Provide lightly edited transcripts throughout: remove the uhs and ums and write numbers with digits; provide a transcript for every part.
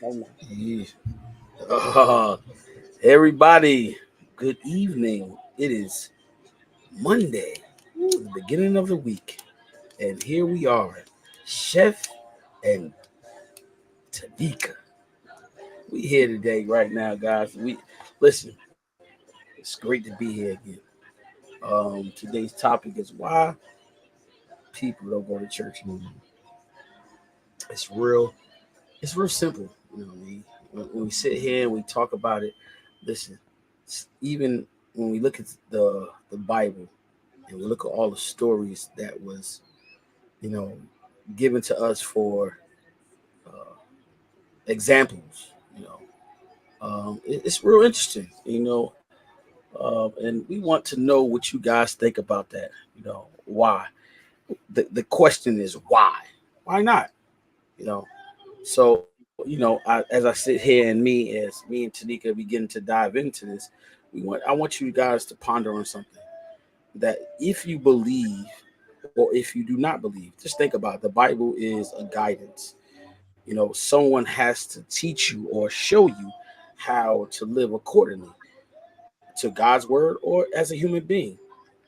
Oh no. Yeah. Uh, everybody, good evening. It is Monday, the beginning of the week, and here we are, Chef and Tanika. We here today, right now, guys. We listen. It's great to be here again. Today's topic is why people don't go to church anymore. It's real. It's real simple. When we sit here and we talk about it, listen. Even when we look at the Bible and we look at all the stories that was, you know, given to us for uh, examples, it's real interesting, and we want to know what you guys think about that. Why? The question is why? Why not? You know, as I sit here and me and Tanika begin to dive into this, I want you guys to ponder on something that if you believe or if you do not believe, just think about it. The Bible is a guidance. Someone has to teach you or show you how to live accordingly to God's word or as a human being.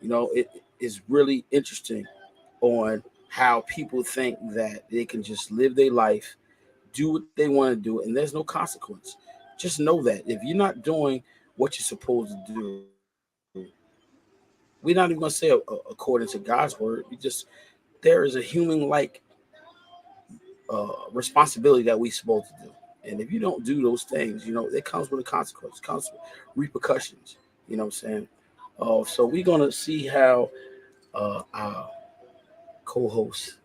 It is really interesting on how people think that they can just live their life, do what they want to do, and there's no consequence. Just know that if you're not doing what you're supposed to do, we're not even going to say according to God's word. There is a human like responsibility that we supposed to do. And if you don't do those things, it comes with a consequence, comes with repercussions. You know what I'm saying? So we're gonna see how our co-hosts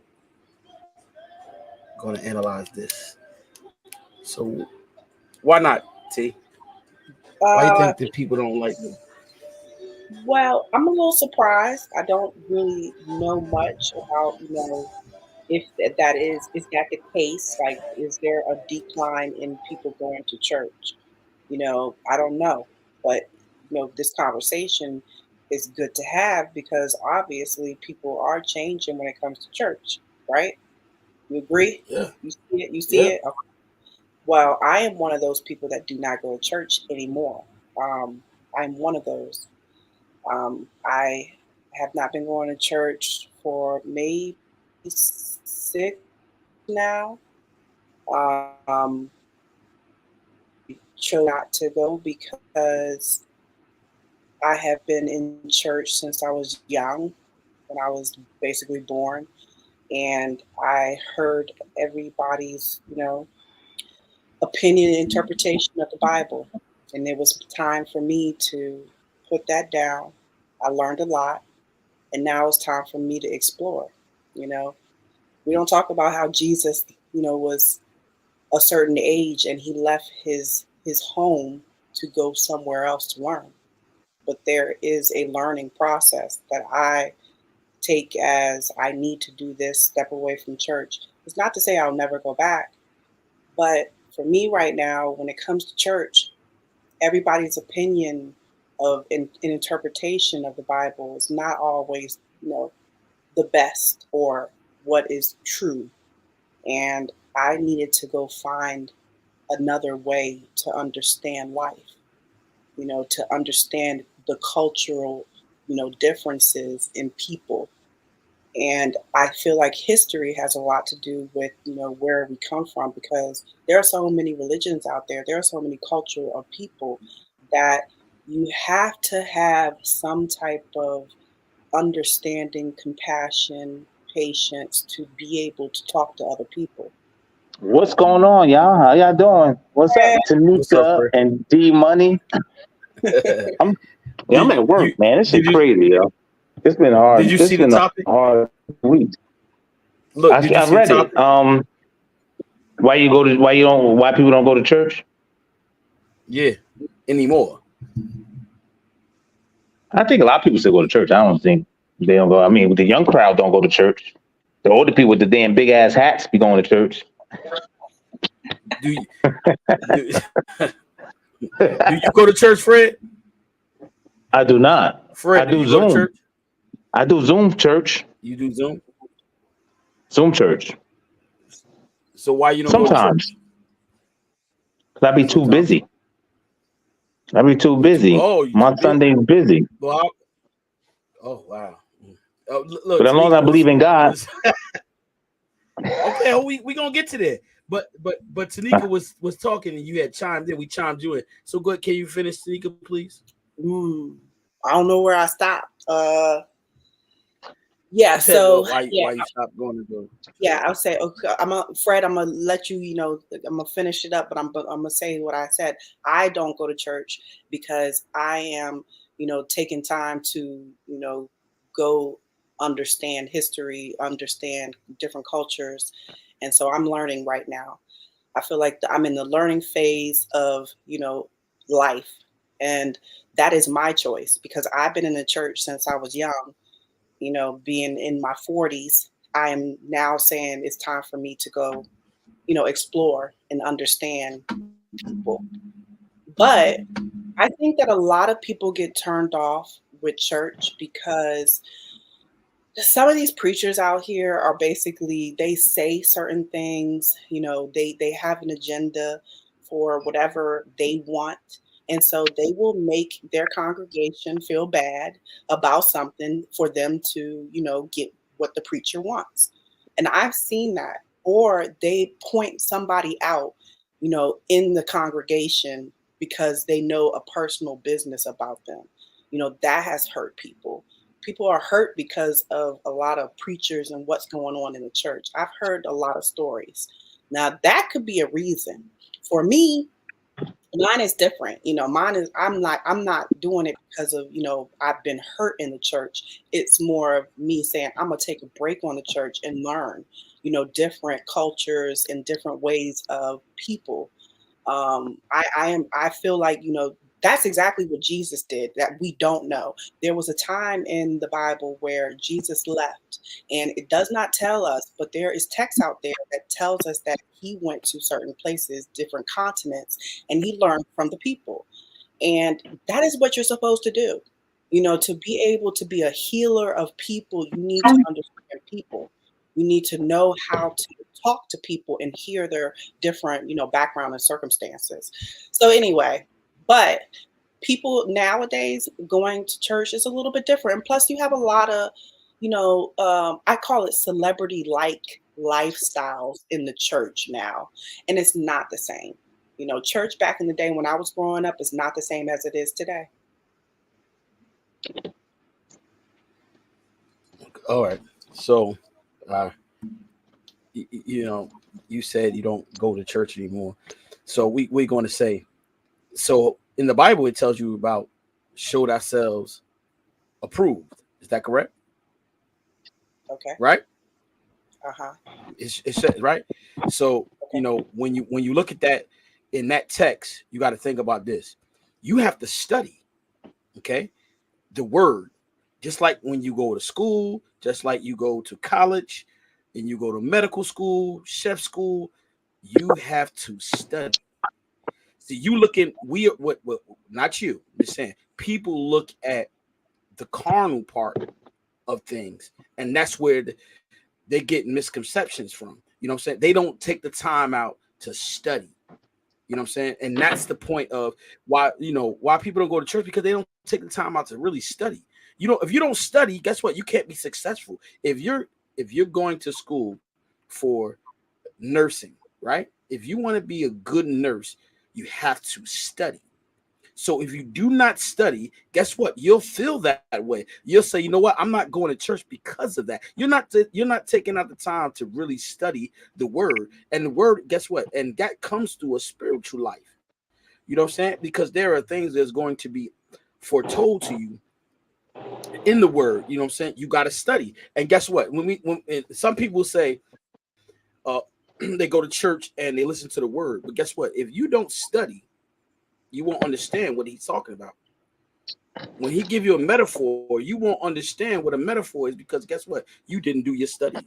gonna analyze this. So why not, T? Why you Uh, think that people don't like them? well, I'm a little surprised. I don't really know much about, if is that the case? Like, is there a decline in people going to church? I don't know, but this conversation is good to have because obviously people are changing when it comes to church, right? You agree? Yeah, You see it? You see yeah. it? Okay. Well, I am one of those people that do not go to church anymore. I'm one of those. I have not been going to church for maybe 6 now. Um, chose not to go because I have been in church since I was young, when I was basically born, and I heard everybody's, opinion and interpretation of the Bible. And it was time for me to put that down. I learned a lot, and now it's time for me to explore. You know, we don't talk about how Jesus, was a certain age and he left his home to go somewhere else to learn. But there is a learning process that I take as I need to do this, step away from church. It's not to say I'll never go back, but for me right now, when it comes to church, everybody's opinion of an interpretation of the Bible is not always, the best or what is true. And I needed to go find another way to understand life, to understand the cultural, differences in people. And I feel like history has a lot to do with, where we come from because there are so many religions out there. There are so many culture of people that you have to have some type of understanding, compassion, patience to be able to talk to other people. What's going on, y'all? How y'all doing? What's up, What's up, Tanika Fred? and D Money? I'm yeah, I'm did at work, you man. This shit did you crazy, yo. It's been did hard. you It's see the been a topic? hard week. Look, did you I see the read it. topic? Why people don't go to church? Yeah, anymore. I think a lot of people still go to church. I don't think they don't go. I mean, the young crowd don't go to church. The older people with the damn big ass hats be going to church. Do you do, do you go to church, Fred? I do not. I Fred, do do you go to Zoom. church? I do Zoom church. You do Zoom. Zoom church. So why you don't go to Sometimes. church? 'Cause I be too busy. I be too busy. Oh, you My too busy. Sunday's busy. Well, oh wow. Oh, look, But as long as I Tanika believe in God, okay, we gonna get to that. But Tanika was talking and you had chimed in. We chimed you in. So good. Can you finish, Tanika, please? I don't know where I stopped. Yeah. You said, So why yeah, you stopped going to go? yeah. I'll say, okay, Fred. I'm gonna let you. You know, I'm gonna finish it up, but I'm gonna say what I said. I don't go to church because I am, you know, taking time to, you know, go understand history, understand different cultures, and so I'm learning right now. I feel like I'm in the learning phase of, you know, life, and that is my choice because I've been in the church since I was young. You know, being in my 40s, I am now saying it's time for me to go, you know, explore and understand people. But I think that a lot of people get turned off with church because some of these preachers out here are basically they say certain things, you know, they have an agenda for whatever they want, and so they will make their congregation feel bad about something for them to, you know, get what the preacher wants. And I've seen that. Or they point somebody out, you know, in the congregation because they know a personal business about them. You know, that has hurt people. People are hurt because of a lot of preachers and what's going on in the church. I've heard a lot of stories. Now that could be a reason. For me, mine is different. You know, mine is I'm not doing it because of, you know, I've been hurt in the church. It's more of me saying I'm gonna take a break on the church and learn, you know, different cultures and different ways of people. I feel like, you know, that's exactly what Jesus did that we don't know. There was a time in the Bible where Jesus left, and it does not tell us, but there is text out there that tells us that he went to certain places, different continents, and he learned from the people. And that is what you're supposed to do. You know, to be able to be a healer of people, you need to understand people. You need to know how to talk to people and hear their different, you know, background and circumstances. So anyway, but people nowadays going to church is a little bit different. And plus, you have a lot of, you know, I call it celebrity like lifestyles in the church now, and it's not the same. You know, church back in the day when I was growing up is not the same as it is today. All right. So, you know, you said you don't go to church anymore. So we're going to say, so in the Bible, it tells you about showed ourselves approved. Is that correct? Okay. Right? Uh-huh. It says, right? So, you know, when you look at that in that text, you got to think about this. You have to study, okay, the word, just like when you go to school, just like you go to college and you go to medical school, chef school, you have to study. See, you looking, what not you, I'm just saying, people look at the carnal part of things, and that's where they get misconceptions from. You know what I'm saying? They don't take the time out to study. You know what I'm saying? And that's the point of why, you know, why people don't go to church, because they don't take the time out to really study. You know, if you don't study, guess what? You can't be successful. If you're going to school for nursing, right? If you want to be a good nurse, you have to study. So if you do not study, guess what? You'll feel that way. You'll say, you know what? I'm not going to church because of that. You're not taking out the time to really study the word. And the word, guess what? And that comes through a spiritual life. You know what I'm saying? Because there are things that's going to be foretold to you in the word. You know what I'm saying? You got to study. And guess what? When some people say they go to church and they listen to the word, but guess what? If you don't study, you won't understand what he's talking about. When he give you a metaphor, you won't understand what a metaphor is, because guess what? You didn't do your study.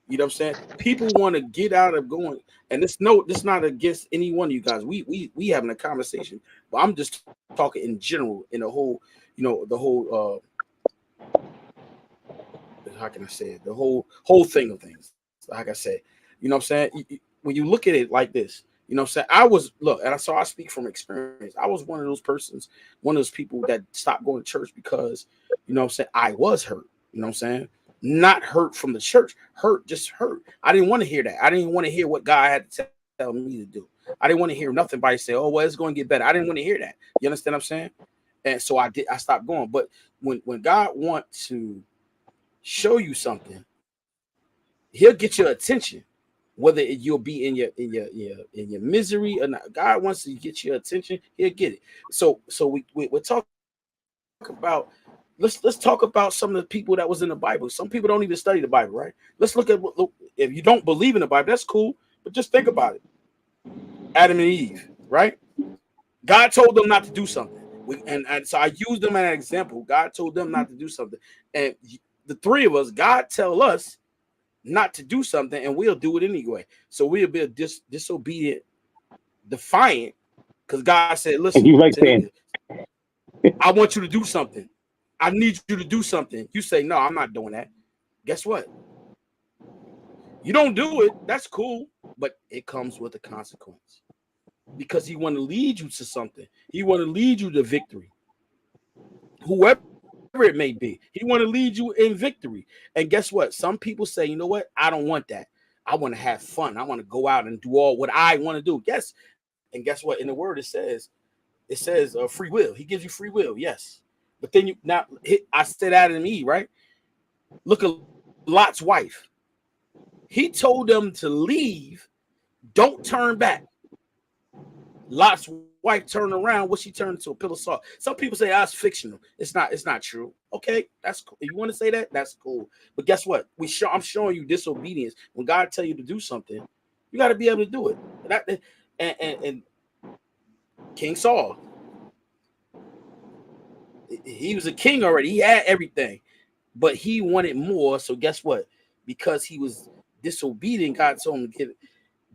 You know what I'm saying? People want to get out of going, and this not against any one of you guys. We having a conversation, but I'm just talking in general, in the whole, you know, the whole how can I say it? The whole thing of things. Like I said, you know what I'm saying? When you look at it like this, You know what I'm saying? I was I speak from experience. I was one of those persons, one of those people that stopped going to church because, you know what I'm saying, I was hurt. You know what I'm saying? Not hurt from the church, just hurt. I didn't want to hear that. I didn't want to hear what God had to tell me to do. I didn't want to hear nothing by say, oh, well, it's going to get better. I didn't want to hear that. You understand what I'm saying? And so I stopped going. But when God wants to show you something, he'll get your attention, whether you'll be in your misery or not. God wants to get your attention, he'll get it. So we're talking about, let's talk about some of the people that was in the Bible. Some people don't even study the Bible, right? Let's look at if you don't believe in the Bible, that's cool, but just think about it. Adam and Eve, right? God told them not to do something. And so I used them as an example. God told them not to do something. And the three of us, God tell us not to do something, and we'll do it anyway. So we'll be disobedient, defiant, because God said, listen, you like saying, I want you to do something. I need you to do something. You say, no, I'm not doing that. Guess what? You don't do it. That's cool, but it comes with a consequence, because he want to lead you to something. He want to lead you to victory. Whoever it may be, he want to lead you in victory. And guess what? Some people say, you know what? I don't want that. I want to have fun. I want to go out and do all what I want to do. Yes. And guess what? In the word, it says free will. He gives you free will. Yes. But then I said Adam and Eve, right? Look at Lot's wife. He told them to leave. Don't turn back. Lot's wife turned around. What she turned into? A pillar of salt. Some people say that's fictional. It's not true. Okay, that's cool. If you want to say that, that's cool. But guess what? I'm showing you disobedience. When God tell you to do something, you got to be able to do it. And King Saul, he was a king already. He had everything, but he wanted more. So guess what? Because he was disobedient, God told him to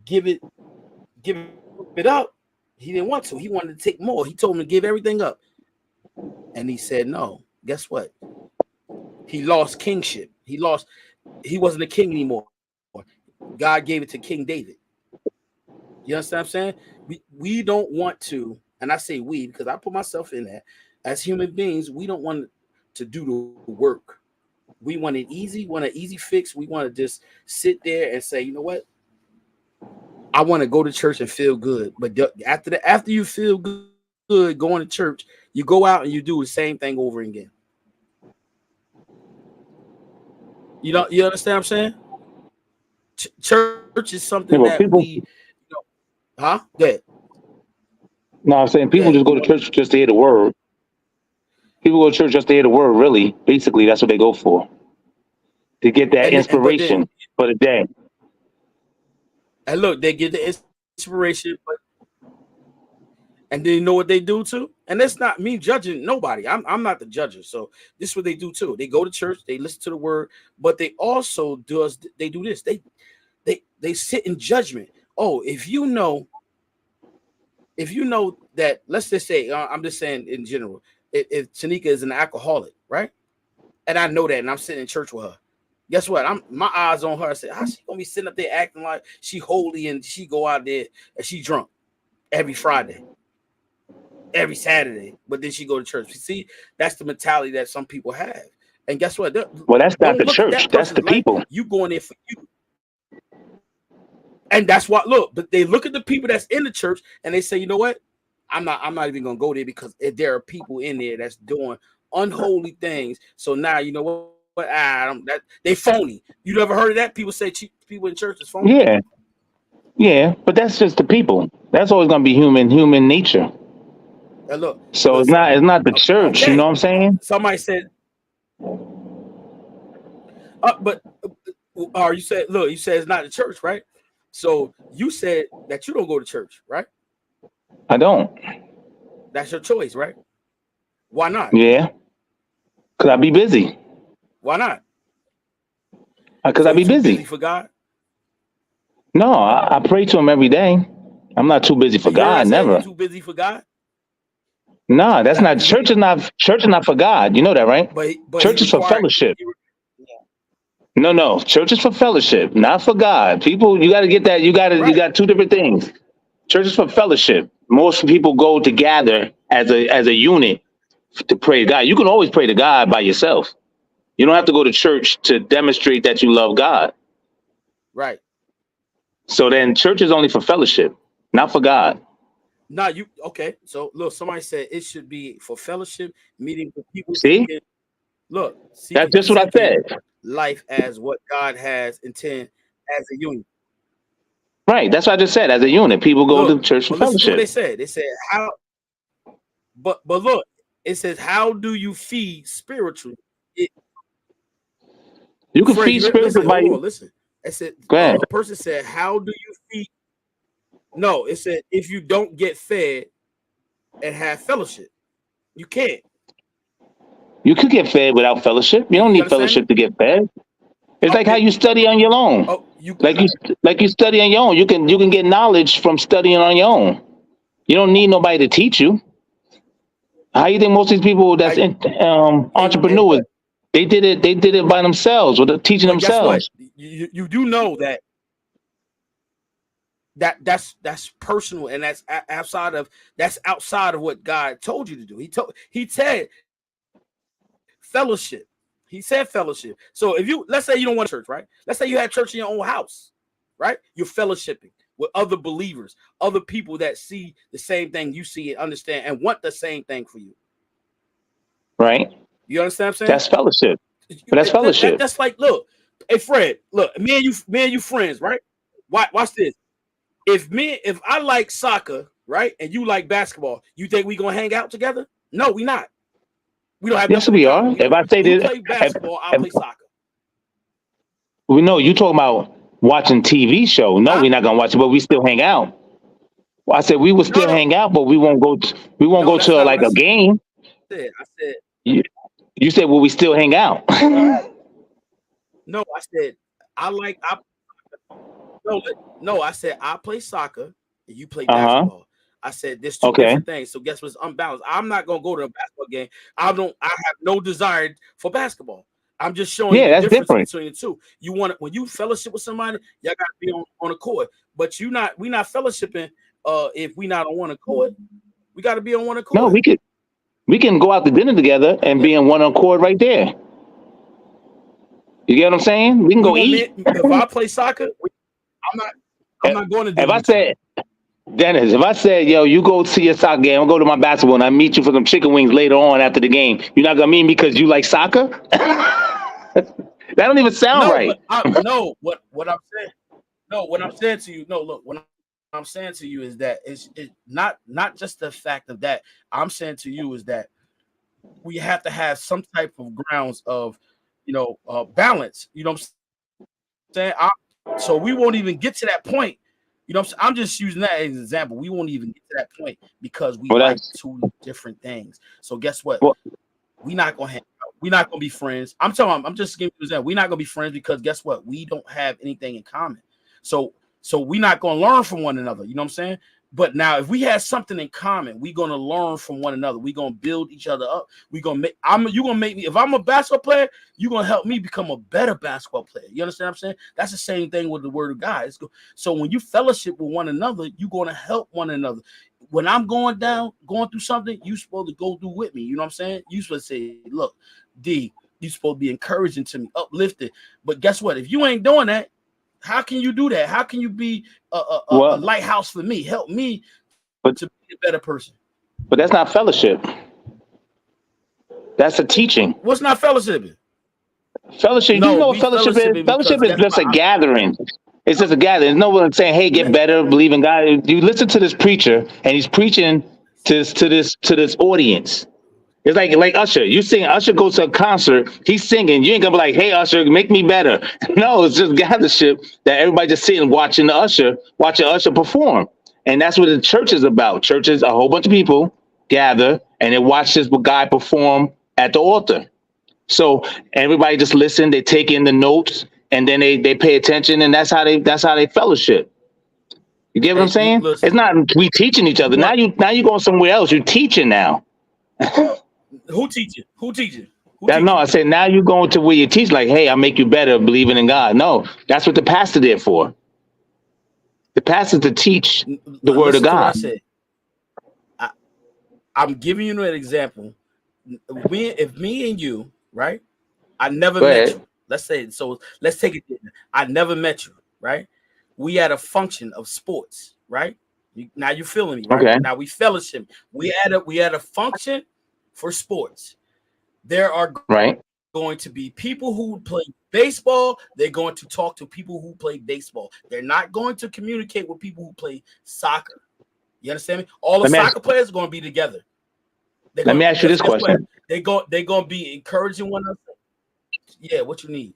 give it up. He didn't want to. He wanted to take more. He told him to give everything up. And he said no. Guess what? He lost kingship. He wasn't a king anymore. God gave it to King David. You understand what I'm saying? We don't want to, and I say we because I put myself in that. As human beings, we don't want to do the work. We want it easy, want an easy fix. We want to just sit there and say, you know what? I want to go to church and feel good. But after you feel good going to church, you go out and you do the same thing over again. You understand what I'm saying? Church is something that people, huh? Yeah. No, I'm saying people just go to church just to hear the word. People go to church just to hear the word, really. Basically, that's what they go for. To get that inspiration for the day. And look, they get the inspiration, and then you know what they do too? And that's not me judging nobody. I'm not the judger. So this is what they do too. They go to church, they listen to the word, but they also do this. They sit in judgment. Oh, if you know that, let's just say, I'm just saying in general, if Tanika is an alcoholic, right? And I know that, and I'm sitting in church with her. Guess what? My eyes on her. I said, how's she gonna be sitting up there acting like she holy and she go out there and she drunk every Friday, every Saturday, but then she go to church? You see, that's the mentality that some people have. And guess what? Well, that's not the church. That's the people. You going there for you. And that's what, look, but they look at the people that's in the church and they say, you know what? I'm not even gonna go there because there are people in there that's doing unholy things. So now you know what? That they phony. You never heard of that? People say people in church is phony. Yeah, but that's just the people. That's always gonna be human nature. And look, so it's not the church. Okay. You know what I'm saying? Somebody said, but you said it's not the church, right? So you said that you don't go to church, right? I don't. That's your choice, right? Why not? Yeah, because I be busy. Why not? Because I be busy for God. No, I pray to him every day. I'm not too busy for God. Never. Too busy for God? No, that's not church. Is not for God. You know that, right? But church is for fellowship. No. Church is for fellowship, not for God. People, you got to get that. You got two different things. Church is for fellowship. Most people go to gather as a unit to pray to God. You can always pray to God by yourself. You don't have to go to church to demonstrate that you love God. Right. So then church is only for fellowship, not for God. Now you okay. So look, somebody said it should be for fellowship, meeting with people. See? Look, That's just what I said. Life as what God has intended as a unit. Right. That's what I just said. As a unit, people go to church for listen to what fellowship. they said. They said how, but look, it says how do you feed spiritually? You can feed spiritual by listen. It said go ahead. A person said, how do you feed? No, it said if you don't get fed and have fellowship, you can't. You could get fed without fellowship. You don't need fellowship to get fed. It's like how you study on your own. Oh, like you study on your own. You can get knowledge from studying on your own. You don't need nobody to teach you. How you think most of these people that's entrepreneurs, they did it by themselves with teaching themselves. You do know that's personal, and that's outside of what God told you to do. He said fellowship. He said fellowship. So if let's say you don't want church, right? Let's say you had church in your own house, right? You're fellowshipping with other believers, other people that see the same thing you see and understand and want the same thing for you. Right. You understand what I'm saying? That's fellowship. But that's fellowship. That's like, look, hey Fred, look, me and you friends, right? Watch this. If I like soccer, right, and you like basketball, you think we gonna hang out together? No, we not. We don't have. Yes, we are. If I say you play basketball, I'll play soccer. We know you talking about watching TV show. No, we're not gonna watch it, but we still hang out. Well, I said we would still hang out, but we won't go to like a game. I said. You said, will we still hang out? No, I said No, I said I play soccer and you play basketball. I said there's two different things. So guess what's unbalanced? I'm not gonna go to a basketball game. I have no desire for basketball. I'm just showing you the difference between the two. You want it when you fellowship with somebody, y'all gotta be on a court. But we not fellowshipping if we not on one accord. We gotta be on one accord. No, we can go out to dinner together and be on one accord right there. You get what I'm saying? We can go eat. If I play soccer, I'm not going to dinner. Dennis, if I said, yo, you go see your soccer game, I'll go to my basketball and I meet you for some chicken wings later on after the game, you're not gonna meet me because you like soccer? That don't even sound right. What I'm saying to you, what I'm saying to you is that it's not just the fact of that. I'm saying to you is that we have to have some type of grounds of, balance. You know what I'm saying? So we won't even get to that point. You know what I'm saying? I'm just using that as an example. We won't even get to that point because we like two different things. So guess what? We're not gonna hang out. We're not gonna be friends. I'm just giving you an example. We're not gonna be friends because guess what? We don't have anything in common. So we're not gonna learn from one another. You know what I'm saying? But now, if we have something in common, we're gonna learn from one another. We're gonna build each other up. You're gonna make me. If I'm a basketball player, you're gonna help me become a better basketball player. You understand what I'm saying? That's the same thing with the word of God. So when you fellowship with one another, you're gonna help one another. When I'm going through something, you're supposed to go through with me. You know what I'm saying? You're supposed to say, "Look, D, you're supposed to be encouraging to me, uplifted." But guess what? If you ain't doing that, how can you do that? How can you be a lighthouse for me? Help me to be a better person. But that's not fellowship. That's a teaching. What's not fellowship? Fellowship. No, you know what fellowship is? Fellowship is just a gathering. It's just a gathering. There's no one saying, "Hey, get better, believe in God." You listen to this preacher, and he's preaching to this audience. It's like Usher. You sing. Usher goes to a concert. He's singing. You ain't gonna be like, "Hey, Usher, make me better." No, it's just gathership that everybody just sitting watching Usher perform, and that's what the church is about. Church is a whole bunch of people gather and they watch this guy perform at the altar. So everybody just listen. They take in the notes and then they pay attention, and that's how they fellowship. You get what I'm saying? Listen. It's not we teaching each other. Now you going somewhere else. You're teaching now. Who teaching? No, I said now you going to where you teach, like, hey, I'll make you better believing in God. No, that's what the pastor there for. The pastor's to teach the word of God. I'm giving you an example. If me and you, right? I never met you. Let's say so. Let's take it. I never met you, right? We had a function of sports, right? Now you're feeling me, right? Okay. Now we fellowship. We had a function for sports. There are going to be people who play baseball. They're going to talk to people who play baseball. They're not going to communicate with people who play soccer. You understand me? All the soccer players are going to be together. Let me ask you this question. They're going to be encouraging one another. Yeah, what you need?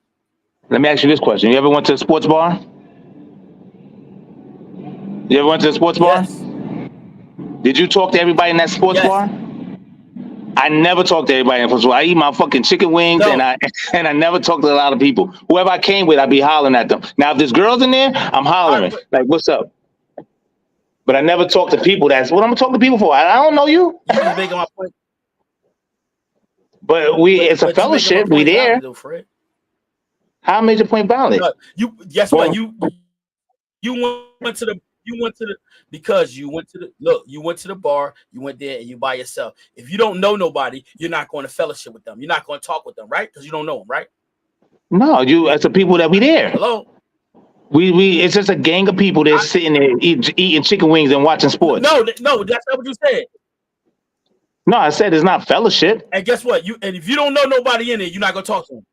Let me ask you this question. You ever went to a sports bar? You ever went to a sports bar? Did you talk to everybody in that sports bar? I never talked to everybody in the sports bar. I eat my fucking chicken wings and I never talk to a lot of people. Whoever I came with, I'd be hollering at them. Now, if there's girls in there, I'm hollering. Like, what's up? But I never talk to people. That's what I'm gonna talk to people for. I don't know you. You just making my point. But it's a fellowship. We there. Though, Fred. How I made your point valid? You guess what? You went to the bar, you went there and you by yourself. If you don't know nobody, you're not going to fellowship with them. You're not going to talk with them, right? Because you don't know them, right? No, it's the people that we there. Hello. We it's just a gang of people that's sitting there eating chicken wings and watching sports. No, that's not what you said. No, I said it's not fellowship. And guess what? If you don't know nobody in there, you're not gonna talk to them.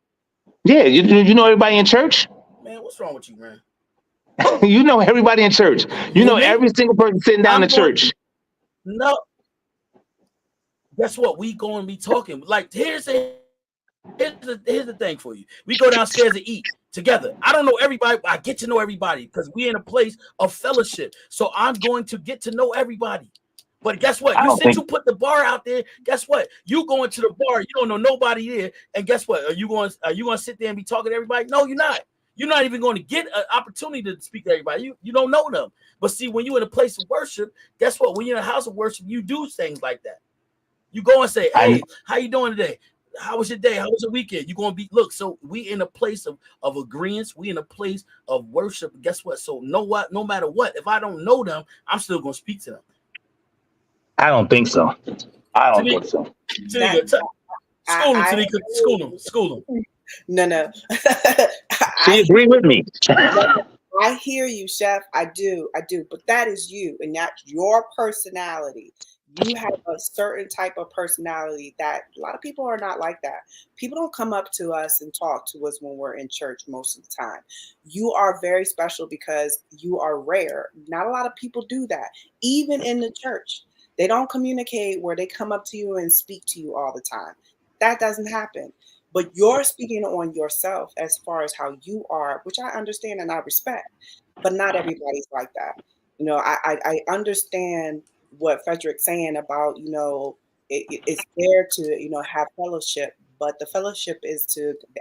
Yeah, you know everybody in church. Man, what's wrong with you, man? You know everybody in church. You know every single person sitting down in church. No. Guess what? We going to be talking. Like here's the thing for you. We go downstairs and eat together. I don't know everybody. I get to know everybody because we're in a place of fellowship. So I'm going to get to know everybody. But guess what? You put the bar out there. Guess what? You going to the bar. You don't know nobody there. And guess what? Are you going to sit there and be talking to everybody? No, you're not. You're not even going to get an opportunity to speak to everybody. You don't know them. But see, when you're in a place of worship, guess what? When you're in a house of worship, you do things like that. You go and say, "Hey, how you doing today? How was your day? How was your weekend?" You're going to be so we in a place of agreement. We in a place of worship. Guess what? So no matter what, if I don't know them, I'm still going to speak to them. I don't think so. I don't think so. School them. No. She agree with me. I hear you, Chef. I do. But that is you, and that's your personality. You have a certain type of personality that a lot of people are not like that. People don't come up to us and talk to us when we're in church most of the time. You are very special because you are rare. Not a lot of people do that, even in the church. They don't communicate where they come up to you and speak to you all the time. That doesn't happen. But you're speaking on yourself as far as how you are, which I understand and I respect. But not everybody's like that. I understand what Frederick's saying about, it's there to, have fellowship. But the fellowship is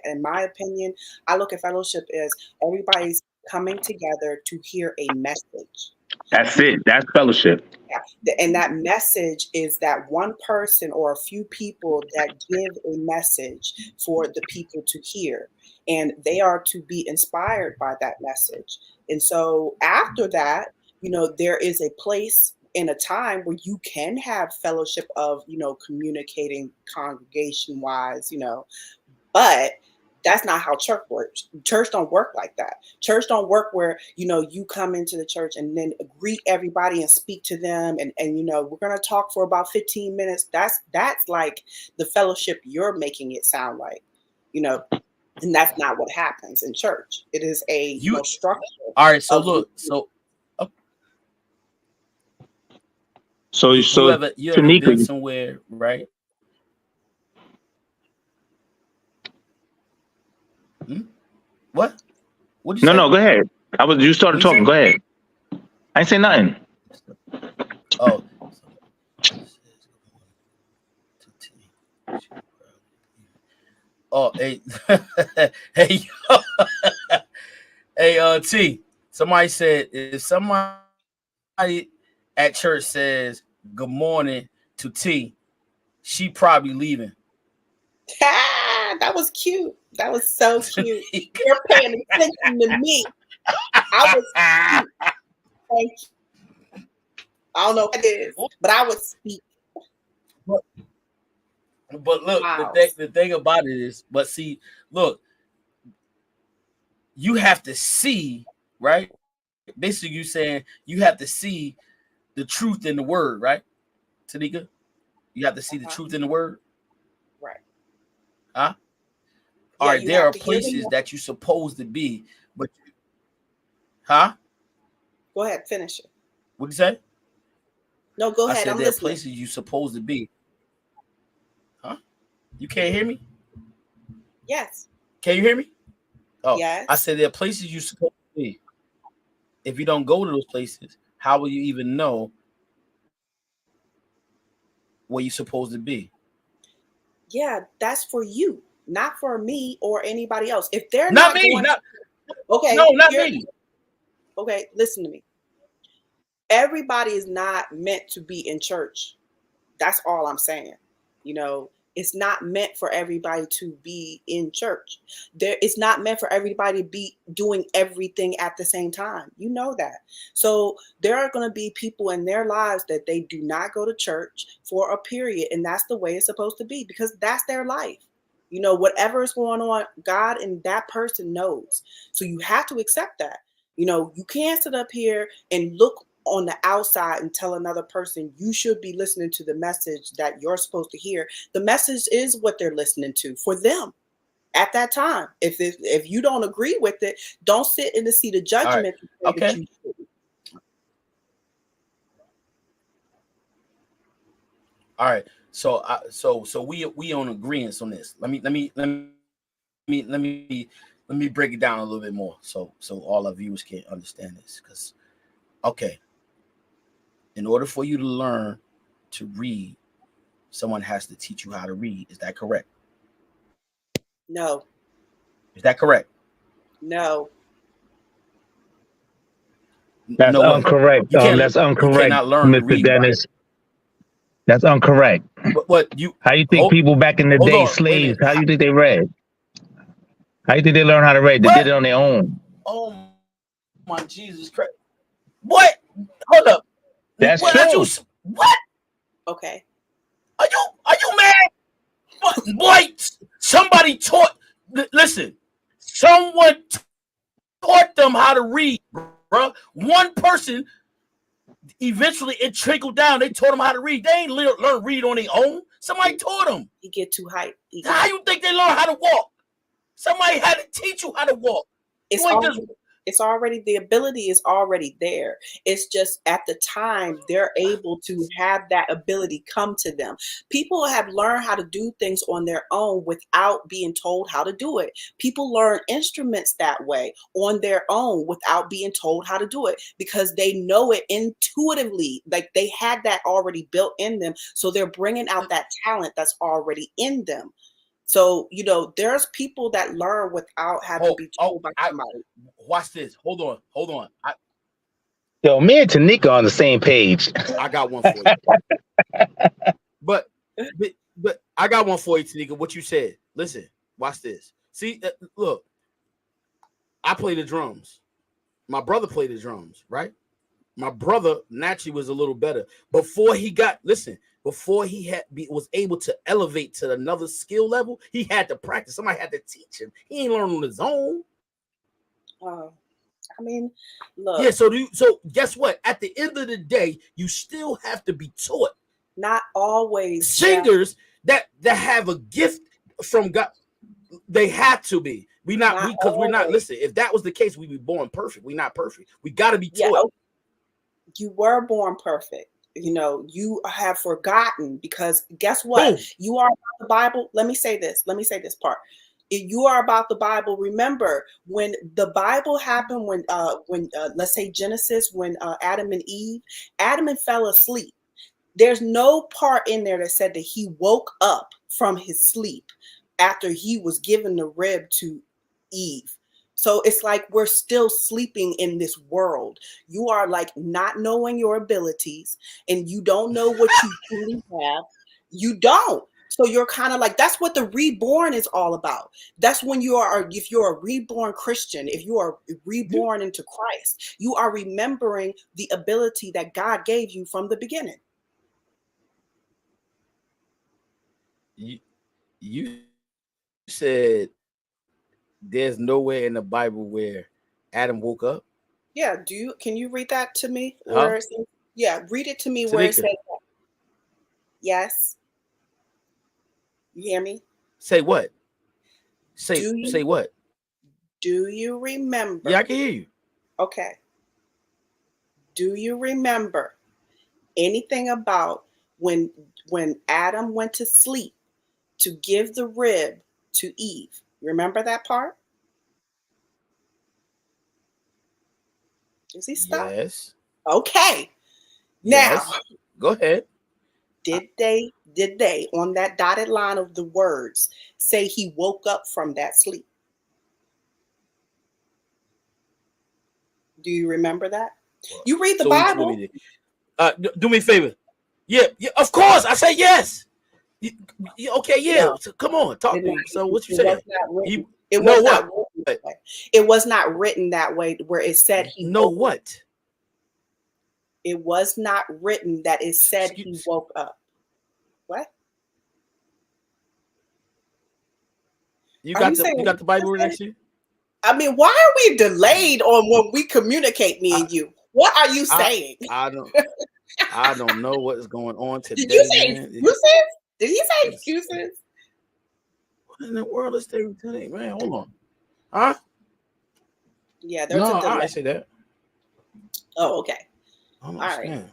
in my opinion, I look at fellowship as everybody's coming together to hear a message. That's it. That's fellowship. Yeah. And that message is that one person or a few people that give a message for the people to hear. And they are to be inspired by that message. And so after that, there is a place in a time where you can have fellowship of, communicating congregation wise, but that's not how church works. Church don't work like that. Church don't work where, you come into the church and then greet everybody and speak to them. And we're going to talk for about 15 minutes. That's like the fellowship you're making it sound like, and that's not what happens in church. It is a structure. All right. So look, So you ever been somewhere, right? What? What'd you say? No, go ahead. You started talking. Go ahead. I ain't say nothing. Oh. Oh, hey, hey, hey, T. Somebody said if somebody at church says good morning to T, she probably leaving. That was cute. That was so cute. You're paying attention to me. I was cute. Thank you. I don't know what it is, but I would speak. But look, Wow. the thing about it is, but see, look, you have to see, right? Basically, you saying you have to see the truth in the word, right, Tanika? You have to see the truth in the word, right? Huh? Yeah, all right, there are places that you're supposed to be, but huh? Go ahead, finish it. What'd you say? No, go ahead. I said I'm there are listening. places you're supposed to be. Huh? You can't hear me? Yes. Can you hear me? Oh, yes. I said there are places you're supposed to be. If you don't go to those places, how will you even know where you're supposed to be? Yeah, that's for you, not for me or anybody else. If they're not not me, going, okay, no, not me. Okay, listen to me. Everybody is not meant to be in church. That's all I'm saying. You know, it's not meant for everybody to be in church. It's not meant for everybody to be doing everything at the same time. You know that. So there are going to be people in their lives that they do not go to church for a period, and that's the way it's supposed to be because that's their life. You know, whatever is going on, God and that person knows. So you have to accept that. You know, you can't sit up here and look on the outside and tell another person you should be listening to the message that you're supposed to hear. The message is what they're listening to for them at that time. If you don't agree with it, don't sit in the seat of judgment. Right. Okay. All right. So so we on agreement on this. Let me break it down a little bit more so all our viewers can understand this. Because okay, in order for you to learn to read, someone has to teach you how to read. Is that correct? No. Is that correct? No. That's incorrect. That's incorrect, you cannot learn Mr. to read, Dennis. Right? That's incorrect. But you, how you think people back in the day, slaves, how you think they read? How you think they learned how to read? They did it on their own. Oh my Jesus Christ! What? Hold up. That's true. What? Okay. Are you mad? What? Boy, somebody taught. Listen, someone taught them how to read, bro. One person. Eventually, it trickled down. They taught them how to read. They ain't learn to read on their own. Somebody taught them. You get too hyped. How you think they learn how to walk? Somebody had to teach you how to walk. It's already the ability is already there. It's just at the time they're able to have that ability come to them. People have learned how to do things on their own without being told how to do it. People learn instruments that way on their own without being told how to do it because they know it intuitively. Like they had that already built in them. So they're bringing out that talent that's already in them. So, you know, there's people that learn without having to be told by somebody. Watch this. Hold on. Yo, me and Tanika on the same page. I got one for you. but I got one for you, Tanika. What you said. Listen, watch this. See, look, I play the drums. My brother played the drums, right? My brother naturally was a little better. Before he was able to elevate to another skill level, he had to practice. Somebody had to teach him. He ain't learn on his own. I mean, look. Yeah, so guess what? At the end of the day, you still have to be taught. Not always. Singers that have a gift from God, they have to be. We're not. Listen, if that was the case, we'd be born perfect. We're not perfect. We got to be taught. Yeah, you were born perfect. You know, you have forgotten because guess what? Boom. You are about the Bible. Let me say this part. If you are about the Bible, remember when the Bible happened, when let's say Genesis, when Adam and fell asleep. There's no part in there that said that he woke up from his sleep after he was given the rib to Eve. So it's like we're still sleeping in this world. You are like not knowing your abilities and you don't know what you truly have. You don't. So you're kind of like, that's what the reborn is all about. That's when if you're a reborn Christian, if you are reborn into Christ, you are remembering the ability that God gave you from the beginning. You said there's nowhere in the Bible where Adam woke up. Yeah, can you read that to me? Where read it to me where it says that. Yes. You hear me? Say what? Say what? Do you remember? Yeah, I can hear you. Okay. Do you remember anything about when Adam went to sleep to give the rib to Eve? Remember that part? Is he stuck? Yes. Okay. Yes. Now, go ahead. Did they on that dotted line of the words say he woke up from that sleep? Do you remember that? You read the Bible. Do me a favor. Yeah, of course. I say yes. Okay, yeah. No, so come on, talk to me. So what you saying? It was not written that way where it said he woke up. It was not written that it said he woke up. What? You got the Bible next to you? I mean, why are we delayed on when we communicate, me and you? What are you saying? I don't know what is going on today. Did you say excuses? Did he say excuses? What in the world is there today, man? Hold on. Huh? Yeah, there's a delay. I say that. Oh, okay. I don't understand.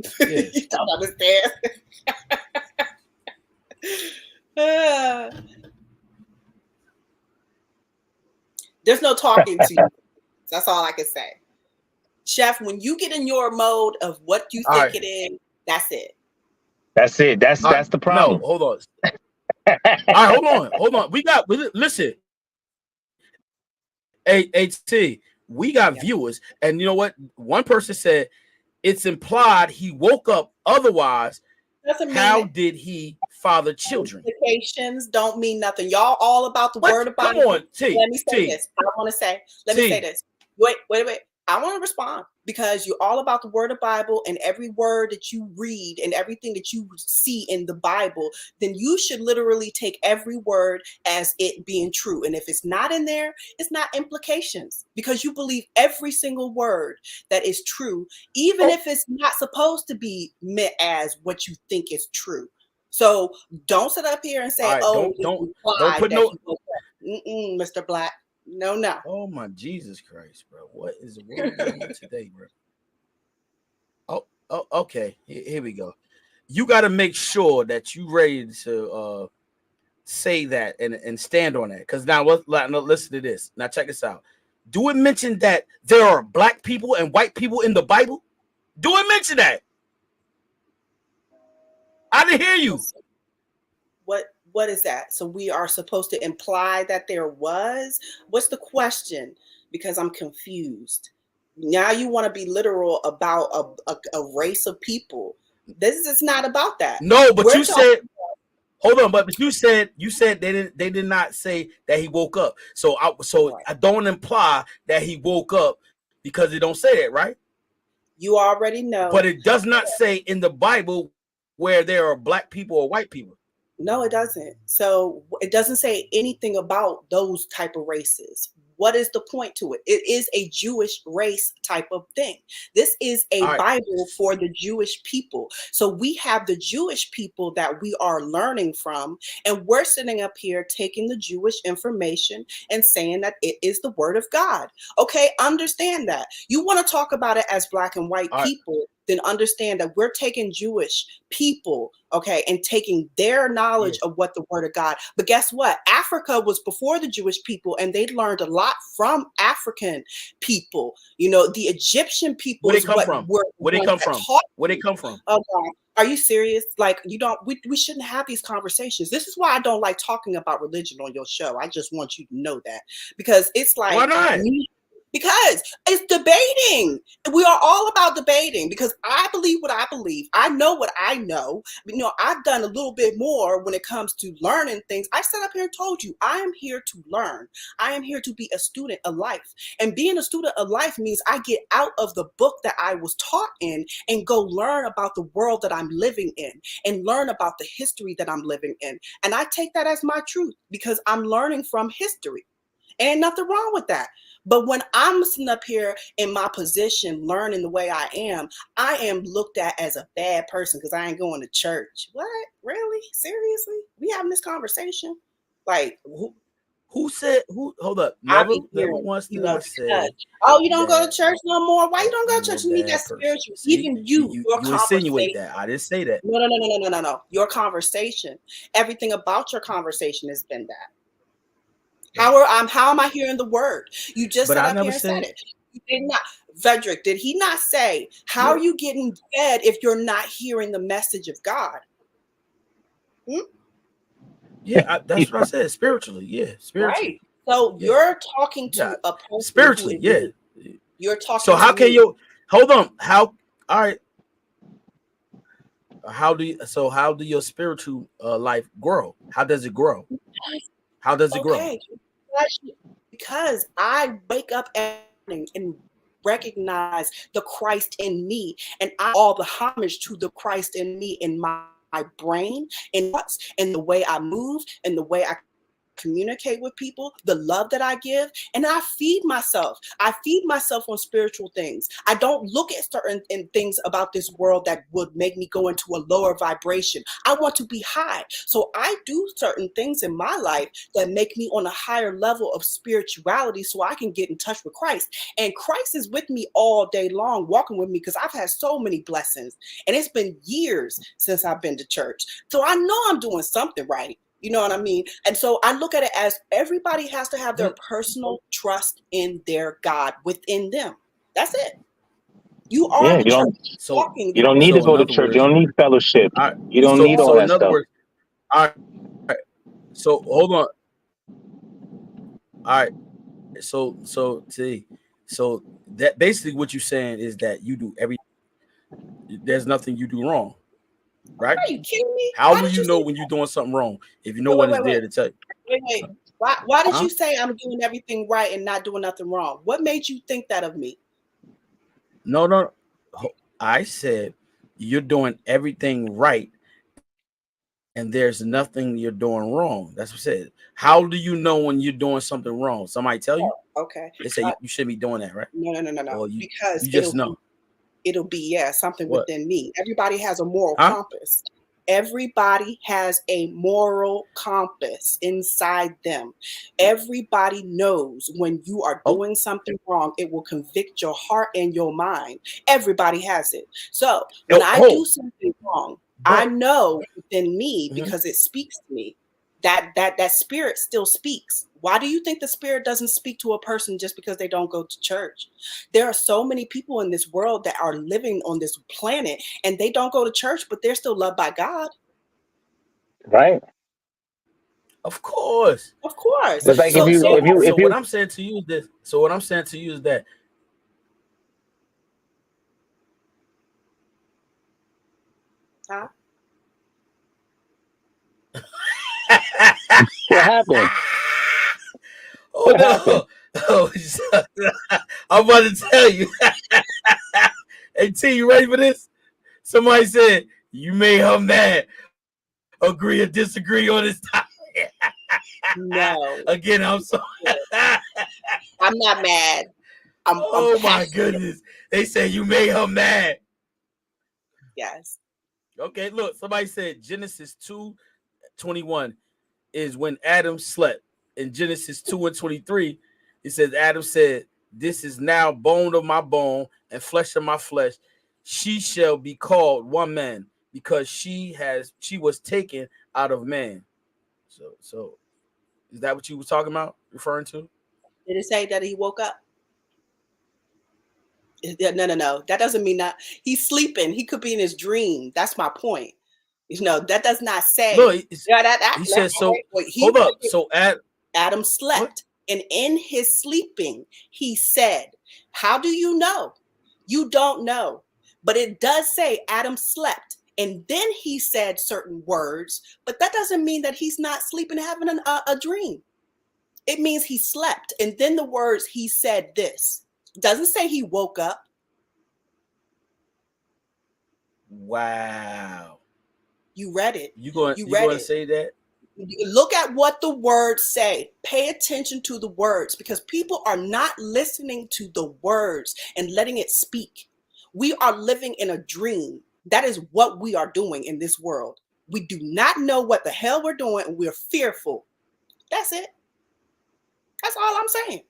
All right. Yeah. You don't understand. There's no talking to you. That's all I can say. Chef, when you get in your mode of what you think it is, that's it. That's it. That's the problem. No, hold on. All right, hold on. Listen. HT, we got viewers, and you know what? One person said it's implied he woke up. Otherwise, how did he father children? Implications don't mean nothing. Y'all all about the word of Bible. Come on, T. Let me say this. I want to say. Let me say this. Wait. I want to respond because you're all about the word of Bible, and every word that you read and everything that you see in the Bible, then you should literally take every word as it being true. And if it's not in there, it's not implications because you believe every single word that is true, even if it's not supposed to be meant as what you think is true. So don't sit up here and say, don't put no, Mr. Black. No. Oh my Jesus Christ, bro! What is the word going on today, bro? Oh, okay. Here we go. You got to make sure that you ready to say that and stand on that. Because now listen to this. Now check this out. Do it mention that there are black people and white people in the Bible? Do it mention that? I didn't hear you. What is that? So we are supposed to imply that there was? What's the question? Because I'm confused. Now you want to be literal about a race of people. This is not about that. No, but you said, hold on, but you said they did not say that he woke up. So I don't imply that he woke up because it don't say that, right? You already know. But it does not say in the Bible where there are black people or white people. No, it doesn't. So it doesn't say anything about those type of races. What is the point to it? It is a Jewish race type of thing. This is a Bible for the Jewish people. So we have the Jewish people that we are learning from, and we're sitting up here taking the Jewish information and saying that it is the word of God. Okay, understand that. You want to talk about it as black and white people, then understand that we're taking Jewish people, okay, and taking their knowledge of what the word of God. But guess what? Africa was before the Jewish people, and they learned a lot from African people. You know, the Egyptian people. Where they come from? Where they come from? Where they come from? Oh God. Are you serious? Like, you don't, we shouldn't have these conversations. This is why I don't like talking about religion on your show. I just want you to know that, because it's like, why not? Because it's debating. We are all about debating because I believe what I believe. I know what I know. You know, I've done a little bit more when it comes to learning things. I sat up here and told you, I am here to learn. I am here to be a student of life. And being a student of life means I get out of the book that I was taught in and go learn about the world that I'm living in and learn about the history that I'm living in. And I take that as my truth because I'm learning from history. Ain't nothing wrong with that. But when I'm sitting up here in my position, learning the way I am looked at as a bad person because I ain't going to church. What? Really? Seriously? We having this conversation? Like, who said, hold up, never once did I say, oh, you don't go to church no more? Why you don't go to church? You need that spiritual. See, even you insinuate that. I didn't say that. No. Your conversation, everything about your conversation has been that. How am I hearing the word? You just sat up here and said it. You did not. Frederick, did he not say, how are you getting fed if you're not hearing the message of God? Yeah, that's what I said. Spiritually, yeah. Spiritually. Right. So you're talking to a person. Spiritually, yeah. You're talking so how can you hold on? How all right. How do your spiritual life grow? How does it grow? How does it grow? Because I wake up and recognize the Christ in me, and I all the homage to the Christ in me in my brain and thoughts and the way I move and the way I communicate with people, the love that I give, and I feed myself. I feed myself on spiritual things. I don't look at certain things about this world that would make me go into a lower vibration. I want to be high. So I do certain things in my life that make me on a higher level of spirituality so I can get in touch with Christ. And Christ is with me all day long, walking with me because I've had so many blessings. And it's been years since I've been to church. So I know I'm doing something right. You know what I mean? And so I look at it as everybody has to have their personal trust in their God within them. That's it. You are the church. You don't need to go to church. You don't need fellowship. You don't need all that stuff. All right. So hold on. All right. So that basically what you're saying is that you do everything. There's nothing you do wrong. Right? Are you kidding me? How do you know when you're doing something wrong if no one is there to tell you? Wait. Why did you say I'm doing everything right and not doing nothing wrong? What made you think that of me? No. I said you're doing everything right and there's nothing you're doing wrong. That's what I said. How do you know when you're doing something wrong? Somebody tell you? Okay. They say you shouldn't be doing that, right? No. Because you just know. It'll be something within me. Everybody has a moral compass. Everybody has a moral compass inside them. Everybody knows when you are doing something wrong, it will convict your heart and your mind. Everybody has it. So when I do something wrong, I know within me because it speaks to me. That spirit still speaks. Why do you think the spirit doesn't speak to a person just because they don't go to church? There are so many people in this world that are living on this planet and they don't go to church, but they're still loved by God. Right. Of course. But like if what I'm saying to you is this. So what I'm saying to you is that. Huh? What happened? What happened? I'm about to tell you. Hey T, you ready for this? Somebody said you made her mad. Agree or disagree on this topic? No. Again, I'm sorry. I'm not mad. I'm my goodness. They say you made her mad. Yes. Okay, look, somebody said Genesis 2:21 is when Adam slept. In Genesis 2:23, it says Adam said, "This is now bone of my bone and flesh of my flesh. She shall be called one man because she was taken out of man." So is that what you were talking about, referring to? Did it say that he woke up? No. That doesn't mean that he's sleeping. He could be in his dream. That's my point. That does not say. No, he says so. Hold up. So Adam slept. And in his sleeping, he said, how do you know? You don't know. But it does say Adam slept. And then he said certain words, but that doesn't mean that he's not sleeping, having a dream. It means he slept. And then the words, he said this. Doesn't say he woke up. Wow. You read it. You going to say that? Look at what the words say. Pay attention to the words, because people are not listening to the words and letting it speak. We are living in a dream. That is what we are doing in this world. We do not know what the hell we're doing, and we're fearful. That's it. That's all I'm saying.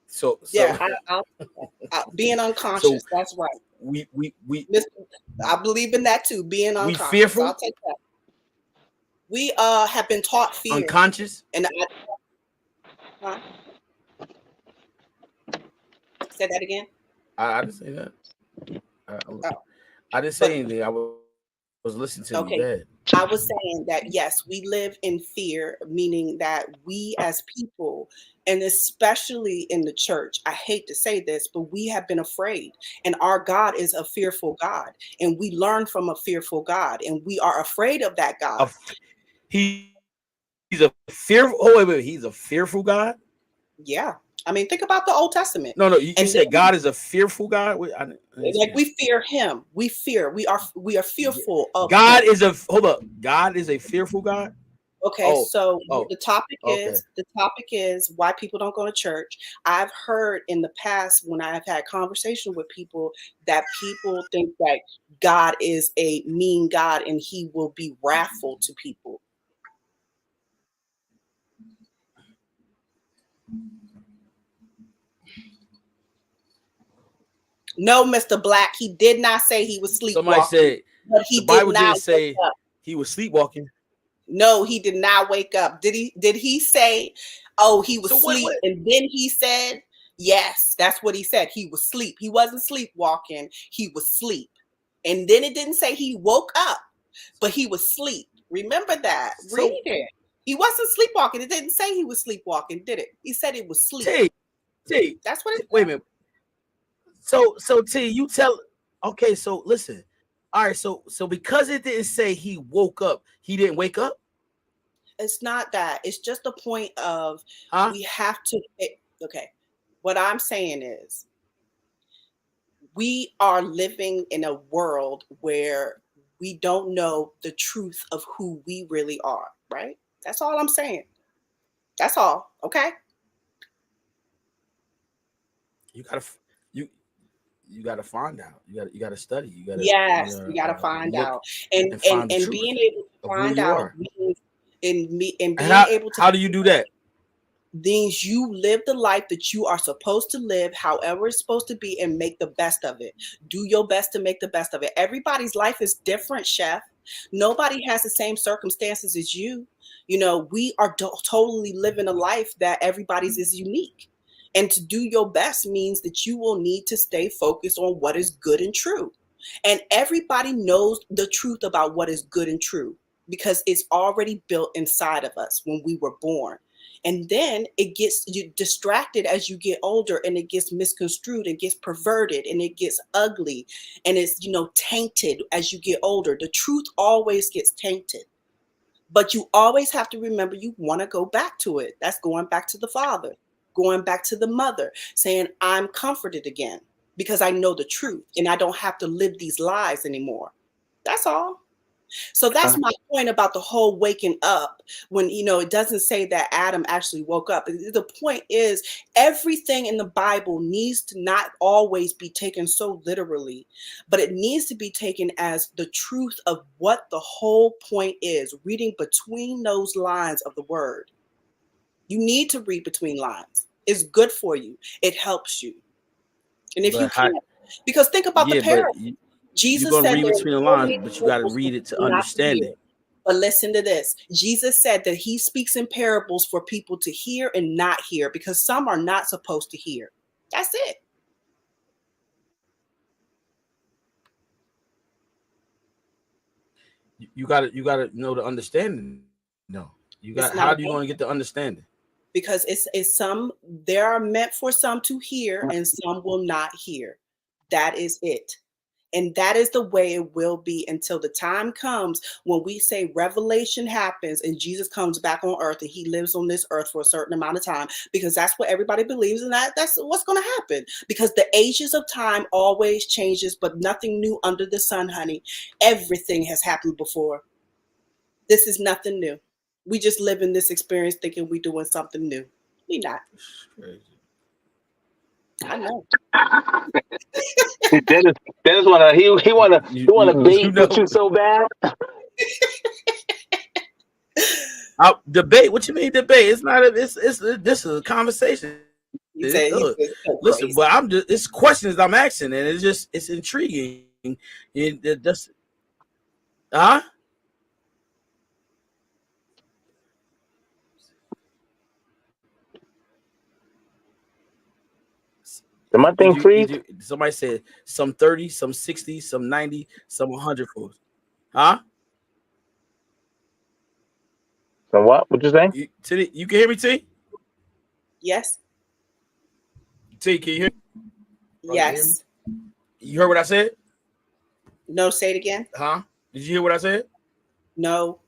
So yeah, being unconscious. So that's right. We I believe in that too. Being unconscious. We fearful. I'll take that. We have been taught fear. Unconscious. And say that again. I didn't say that. I didn't say anything. I was listening to you. Go ahead. I was saying that yes, we live in fear, meaning that we as people, and especially in the church, I hate to say this, but we have been afraid. And our God is a fearful God. And we learn from a fearful God. And we are afraid of that God. He's a fearful. Oh, wait. He's a fearful God? Yeah. I mean, think about the Old Testament. No, you said God is a fearful God. Like we fear Him. We fear. We are fearful of God. Him. God is a fearful God. Okay, so the topic is why people don't go to church. I've heard in the past when I've had conversation with people that people think that God is a mean God and He will be wrathful to people. No, Mr. Black, he did not say he was sleepwalking. Somebody said, but he the Bible did not didn't say he was sleepwalking. No, he did not wake up. Did he say, oh, he was asleep? And then he said, yes, that's what he said. He was asleep. He wasn't sleepwalking. He was asleep. And then it didn't say he woke up, but he was asleep. Remember that. Read it. He wasn't sleepwalking. It didn't say he was sleepwalking, did it? He said it was sleep. T. That's what it Wait a minute. So T, you tell. Okay, so listen. All right, so because it didn't say he woke up, he didn't wake up. It's not that. It's just the point of we have to. Okay, what I'm saying is we are living in a world where we don't know the truth of who we really are. Right? That's all I'm saying. That's all. Okay. You gotta find out. You gotta study. You gotta find out. And being able to find out means how do you do that? Means you live the life that you are supposed to live, however it's supposed to be, and make the best of it. Do your best to make the best of it. Everybody's life is different, Chef. Nobody has the same circumstances as you. You know, we are totally living a life that everybody's is unique. And to do your best means that you will need to stay focused on what is good and true. And everybody knows the truth about what is good and true because it's already built inside of us when we were born. And then it gets distracted as you get older, and it gets misconstrued, it gets perverted, and it gets ugly, and it's, tainted as you get older. The truth always gets tainted. But you always have to remember you want to go back to it. That's going back to the Father, going back to the mother, saying, I'm comforted again because I know the truth and I don't have to live these lies anymore. That's all. So that's my point about the whole waking up when, it doesn't say that Adam actually woke up. The point is everything in the Bible needs to not always be taken so literally, but it needs to be taken as the truth of what the whole point is, reading between those lines of the word. You need to read between lines. It's good for you. It helps you. And if you can't, because think about the parable. Jesus said read between the lines, but you got to read it to understand it. But listen to this. Jesus said that he speaks in parables for people to hear and not hear because some are not supposed to hear. That's it. You got to know the understanding No, you It's got. not How a are you going to get the understanding? because it's some there are meant for some to hear and some will not hear. That is it. And that is the way it will be until the time comes when we say revelation happens and Jesus comes back on earth and he lives on this earth for a certain amount of time, because that's what everybody believes, and that's what's going to happen, because the ages of time always changes, but nothing new under the sun, honey. Everything has happened before. This is nothing new. We just live in this experience thinking we're doing something new. We not. Crazy. I know. Dennis wanna bait with you so bad. Debate? What you mean debate? It's not. This is a conversation. He said he's so Listen, crazy. but it's questions I'm asking, and it's intriguing. That's huh? Did my thing freeze? Somebody said some 30, some 60, some 90, some 100 fools. Huh? So what? What you saying? You can hear me, T? Yes. T, can you hear me? Yes. You heard what I said? No, say it again. Huh? Did you hear what I said? No.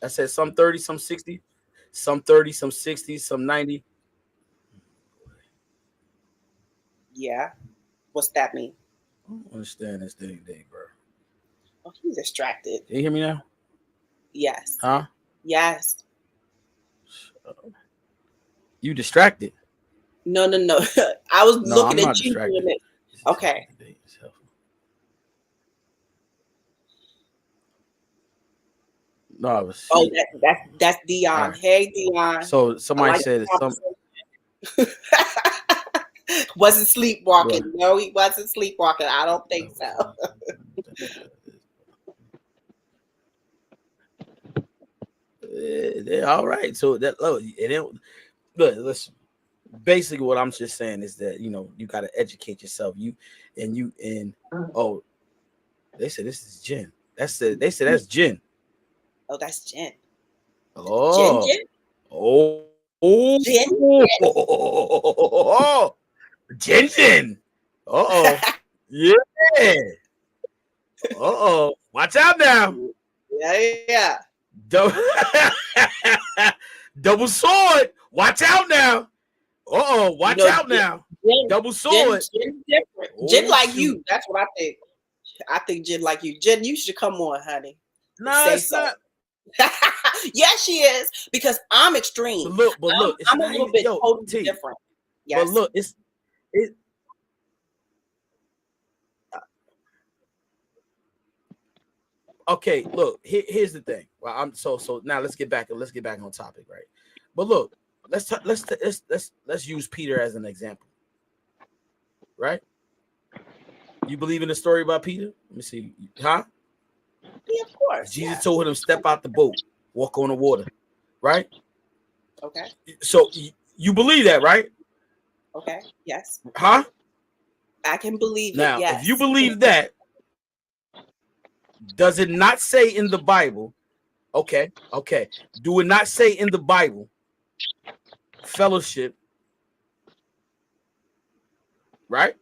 I said some 30, some 60, some 30, some 60, some 90. Yeah. What's that mean? I don't understand this thing, bro. Oh, he's distracted. Can you hear me now? Yes. Huh? Yes. You distracted? No. I was looking at you doing it. Okay. No, I was. Oh, that's Dion. Right. Hey, Dion. So somebody said some. Wasn't sleepwalking. Right. No, he wasn't sleepwalking. I don't think so. All right. So that look, listen. Basically, what I'm just saying is that you got to educate yourself. Oh, they said this is gin. They said that's gin. Oh, that's gin. Oh, gin? Oh, gin. Oh, gin. Uh-oh. Yeah. Uh-oh. Watch out now. Yeah. Double sword. Watch out now. Uh-oh. Watch out now. Double sword. Gin different. Gin like you. That's what I think. I think Jen like you. Jen, you should come on, honey. No, it's not. Yes, she is, because I'm extreme. But look, I'm a little bit totally different. Yes. But look, okay. Look, here's the thing. Well, I'm so now let's get back on topic, right? But look, let's use Peter as an example, right? You believe in the story about Peter? Let me see. Huh? Yeah, of course. Jesus told him, step out the boat, walk on the water, right? Okay. So you believe that, right? Okay. Yes. Huh? I can believe now, it. Yes. If you believe that, does it not say in the Bible? Okay. Do it not say in the Bible fellowship? Right?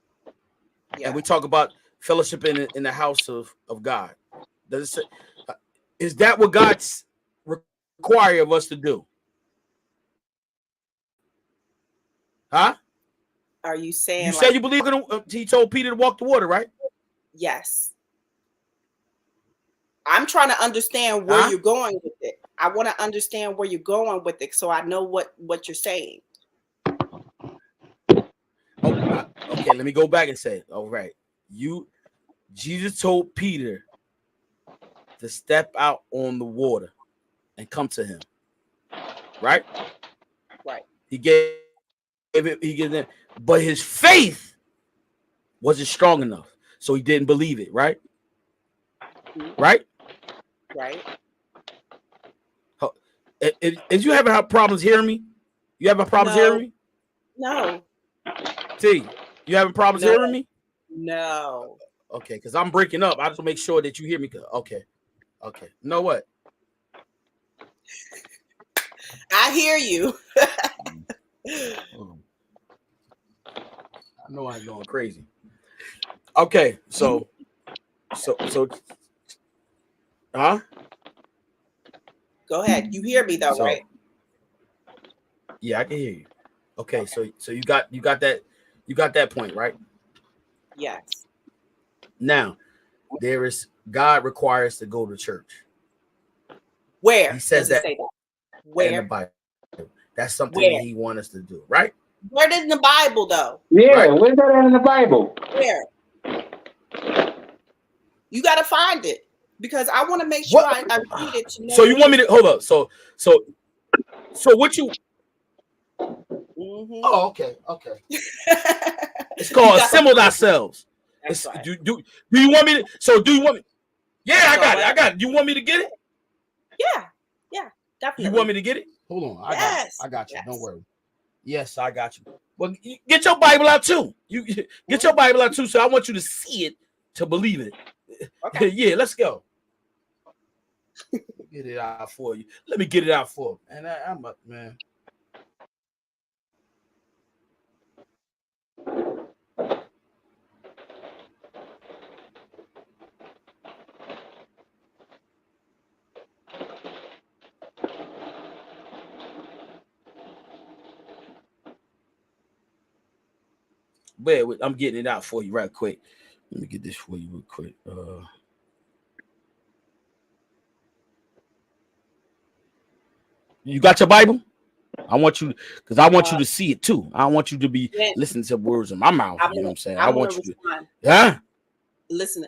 Yeah. And we talk about fellowship in the house of God. Does it say, is that what God's require of us to do? Huh? Are you saying you said you believe he told Peter to walk the water, right? Yes. I'm trying to understand where you're going with it. I want to understand where you're going with it so I know what you're saying. Okay, let me go back and say, all right. Jesus told Peter to step out on the water and come to him. Right? Right. He gave them, but his faith wasn't strong enough. So he didn't believe it, right? Right? Right. Is you having problems hearing me? You having problems hearing me? No. T, you having problems hearing me? No. Okay, because I'm breaking up. I just want to make sure that you hear me. Okay. You know what? I hear you. I know I'm going crazy. Okay, so, huh? Go ahead. You hear me though, So, right? yeah, I can hear you. Okay, so you got that point, right? Yes. Now, there is God requires to go to church. Where He says does it that say that? in the Where? Bible. That's something Where? he wants us to do, right? Where did in the Bible though? Yeah, Right. where's that in the Bible? Where? You got to find it because I want to make sure What? I read it to know. So you want me to hold up? So what you? Mm-hmm. Oh, okay. It's called assemble ourselves. That's right. Do you want me to? So do you want me? Yeah, I got it. I got it. You want me to get it? Yeah, definitely. You want me to get it? Hold on. Yes. I got you. Yes. Don't worry. Yes, I got you. Well, get your Bible out too. You get your Bible out too. So I want you to see it to believe it. Okay. Yeah, let's go. Get it out for you. Let me get it out for you. And I'm up, man. But I'm getting it out for you right quick. Let me get this for you real quick. You got your Bible? I want you because I want you to see it too. I want you to be listening to words in my mouth. You know what I'm saying? I want you to. Yeah. Listen,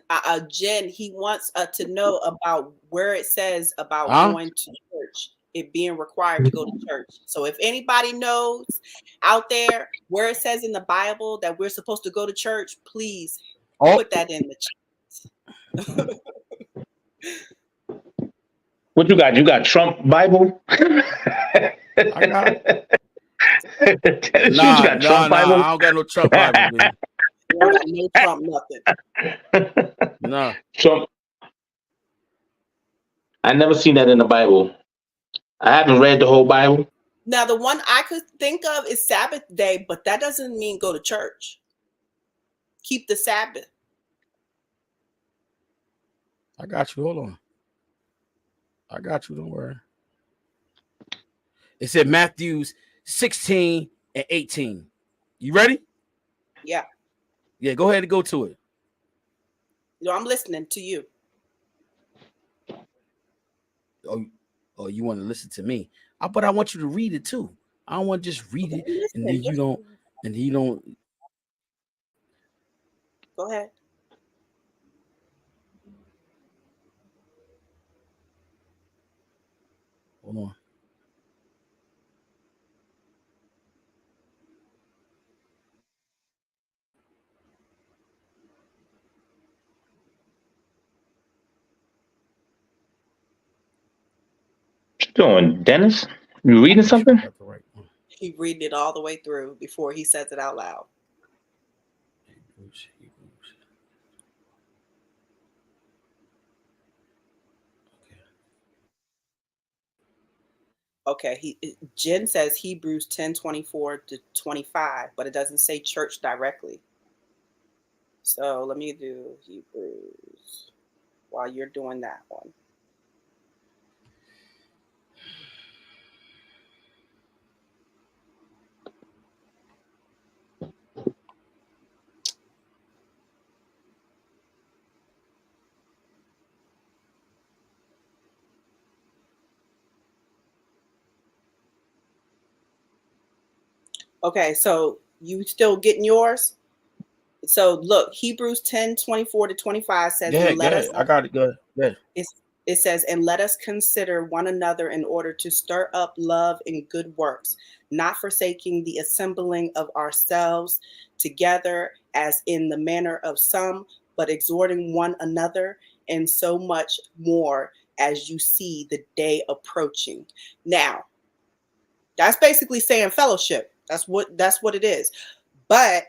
Jen, he wants to know about where it says about going to church, it being required to go to church. So if anybody knows out there where it says in the Bible that we're supposed to go to church, please put that in the chat. What you got? You got Trump Bible? I got it. Nah, Bible? I don't got no Trump Bible, man. You don't got no Trump nothing. No. Trump. I never seen that in the Bible. I haven't read the whole Bible. Now, the one I could think of is Sabbath day, but that doesn't mean go to church. Keep the Sabbath. I got you. Hold on. I got you. Don't worry. It said Matthews 16 and 18. You ready? Yeah. Yeah, go ahead and go to it. No, I'm listening to you. Oh, you want to listen to me? But I want you to read it too. I don't want to just read it and then you don't. Go ahead. Hold on. What you doing, Dennis? You reading something? He reading it all the way through before he says it out loud. Hebrews. Okay. Jen says Hebrews 10:24 to 25, but it doesn't say church directly. So let me do Hebrews while you're doing that one. Okay, so you still getting yours? So look, Hebrews 10:24 to 25 says, I got it. Good. It says, and let us consider one another in order to stir up love and good works, not forsaking the assembling of ourselves together as in the manner of some, but exhorting one another, and so much more as you see the day approaching. Now, that's basically saying fellowship. That's what it is. But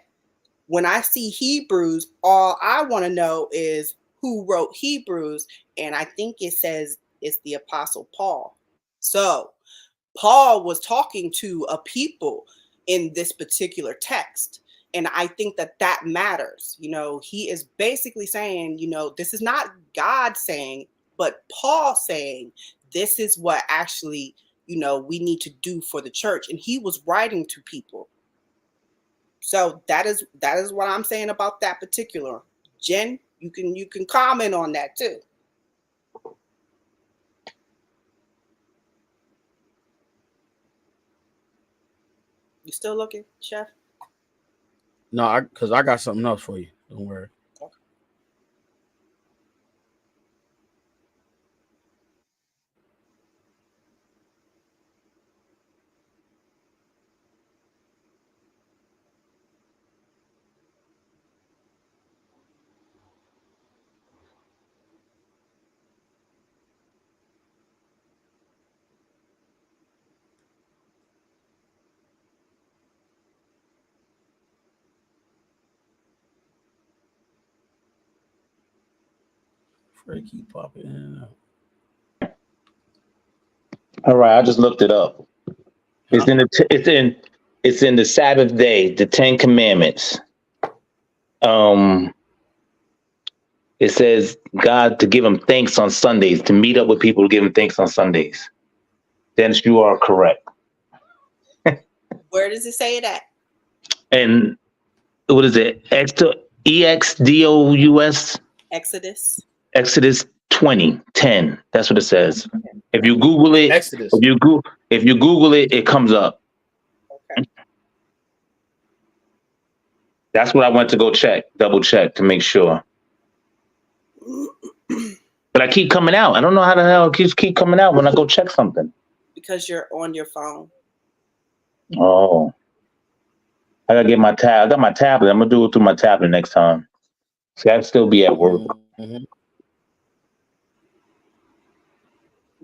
when I see Hebrews, all I want to know is who wrote Hebrews, and I think it says it's the Apostle Paul. So Paul was talking to a people in this particular text. And I think that matters. He is basically saying, this is not God saying, but Paul saying, this is what actually, we need to do for the church. And he was writing to people. So that is what I'm saying about that particular. Jen, you can comment on that too. You still looking, Chef? No, because I got something else for you. Don't worry. Okay. Fred keep popping in and out. All right, I just looked it up. It's in the Sabbath day, the 10 Commandments. It says God to give him thanks on Sundays, to meet up with people to give him thanks on Sundays. Dennis, you are correct. Where does it say it at? And what is it? EXDOUS? Exodus 20:10. That's what it says. If you Google it, Exodus. if you Google it, it comes up. Okay. That's what I went to go double check to make sure. But I keep coming out. I don't know how the hell it keep coming out when I go check something. Because you're on your phone. Oh. I gotta get my tab. I got my tablet. I'm gonna do it through my tablet next time. See, I'd still be at work. Mm-hmm.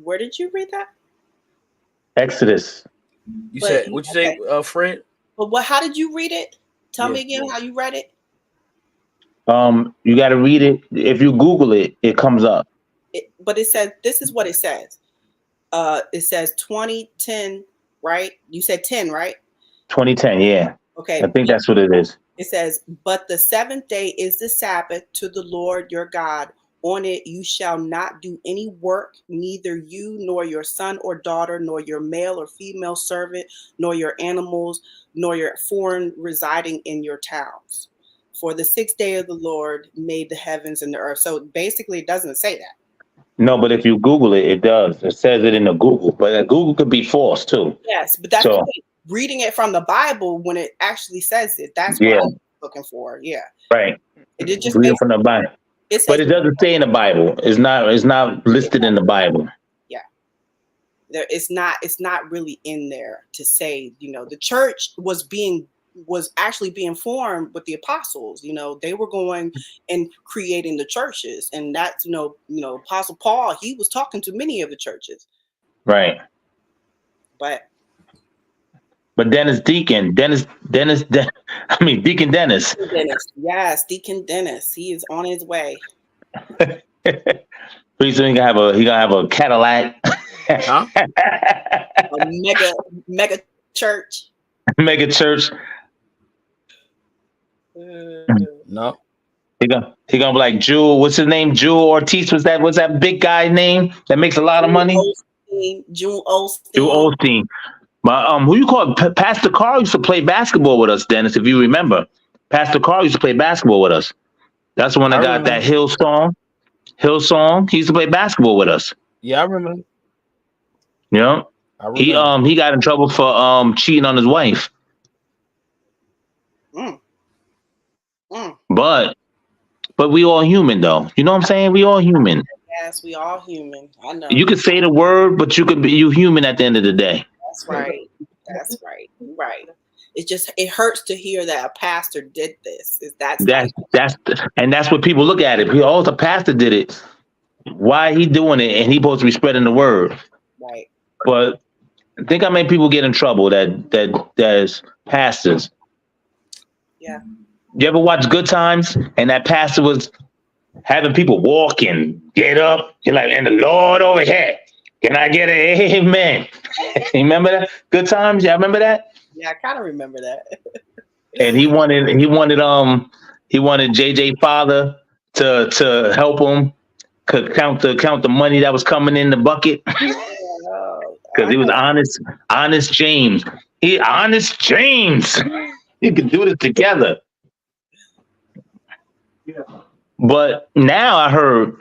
Where did you read that? Exodus. You said what you say, Fred? But how did you read it? Tell me again how you read it. You got to read it. If you Google it, it comes up. But it says, this is what it says. It says 2010, right? You said 10, right? 2010, yeah. Okay. I think that's what it is. It says, but the seventh day is the Sabbath to the Lord your God. On it you shall not do any work, neither you nor your son or daughter, nor your male or female servant, nor your animals, nor your foreign residing in your towns. For the sixth day of the Lord made the heavens and the earth. So basically it doesn't say that. No, but if you Google it, it does. It says it in the Google, but Google could be false too. Yes, but that's reading it from the Bible when it actually says it. That's what I'm looking for. Yeah. Right. It just read it from the Bible. But it doesn't say in the Bible. It's not listed in the Bible. Yeah. It's not really in there to say, the church was actually being formed with the apostles. They were going and creating the churches. And that's, Apostle Paul, he was talking to many of the churches. Right. But Deacon Dennis. Yes, Deacon Dennis. He is on his way. Pretty soon he gonna have a Cadillac. Huh? A mega church. Mega church. No. He gonna be like Jewel. What's his name? Jewel Ortiz. What's that big guy's name that makes a lot of money? Jewel Osteen. Jewel Osteen. Who you call Pastor Carl used to play basketball with us, Dennis, if you remember. Pastor Carl used to play basketball with us. That's the one that got that Hillsong. He used to play basketball with us. Yeah, I remember. Yeah. He got in trouble for cheating on his wife. But we all human though. You know what I'm saying? We all human. Yes, we all human. I know. You could say the word, but you human at the end of the day. That's right. That's right. Right. It hurts to hear that a pastor did this. That's what people look at it. Oh, the pastor did it. Why he doing it? And he supposed to be spreading the word. Right. But think how many people get in trouble that's pastors. Yeah. You ever watch Good Times and that pastor was having people walk and get up? You're like, and the Lord over here. Can I get an amen? You remember that? Good times. Y'all remember that? Yeah, I kind of remember that. And he wanted JJ father to help him count the money that was coming in the bucket because he was honest James. Honest James. You can do this together. But now I heard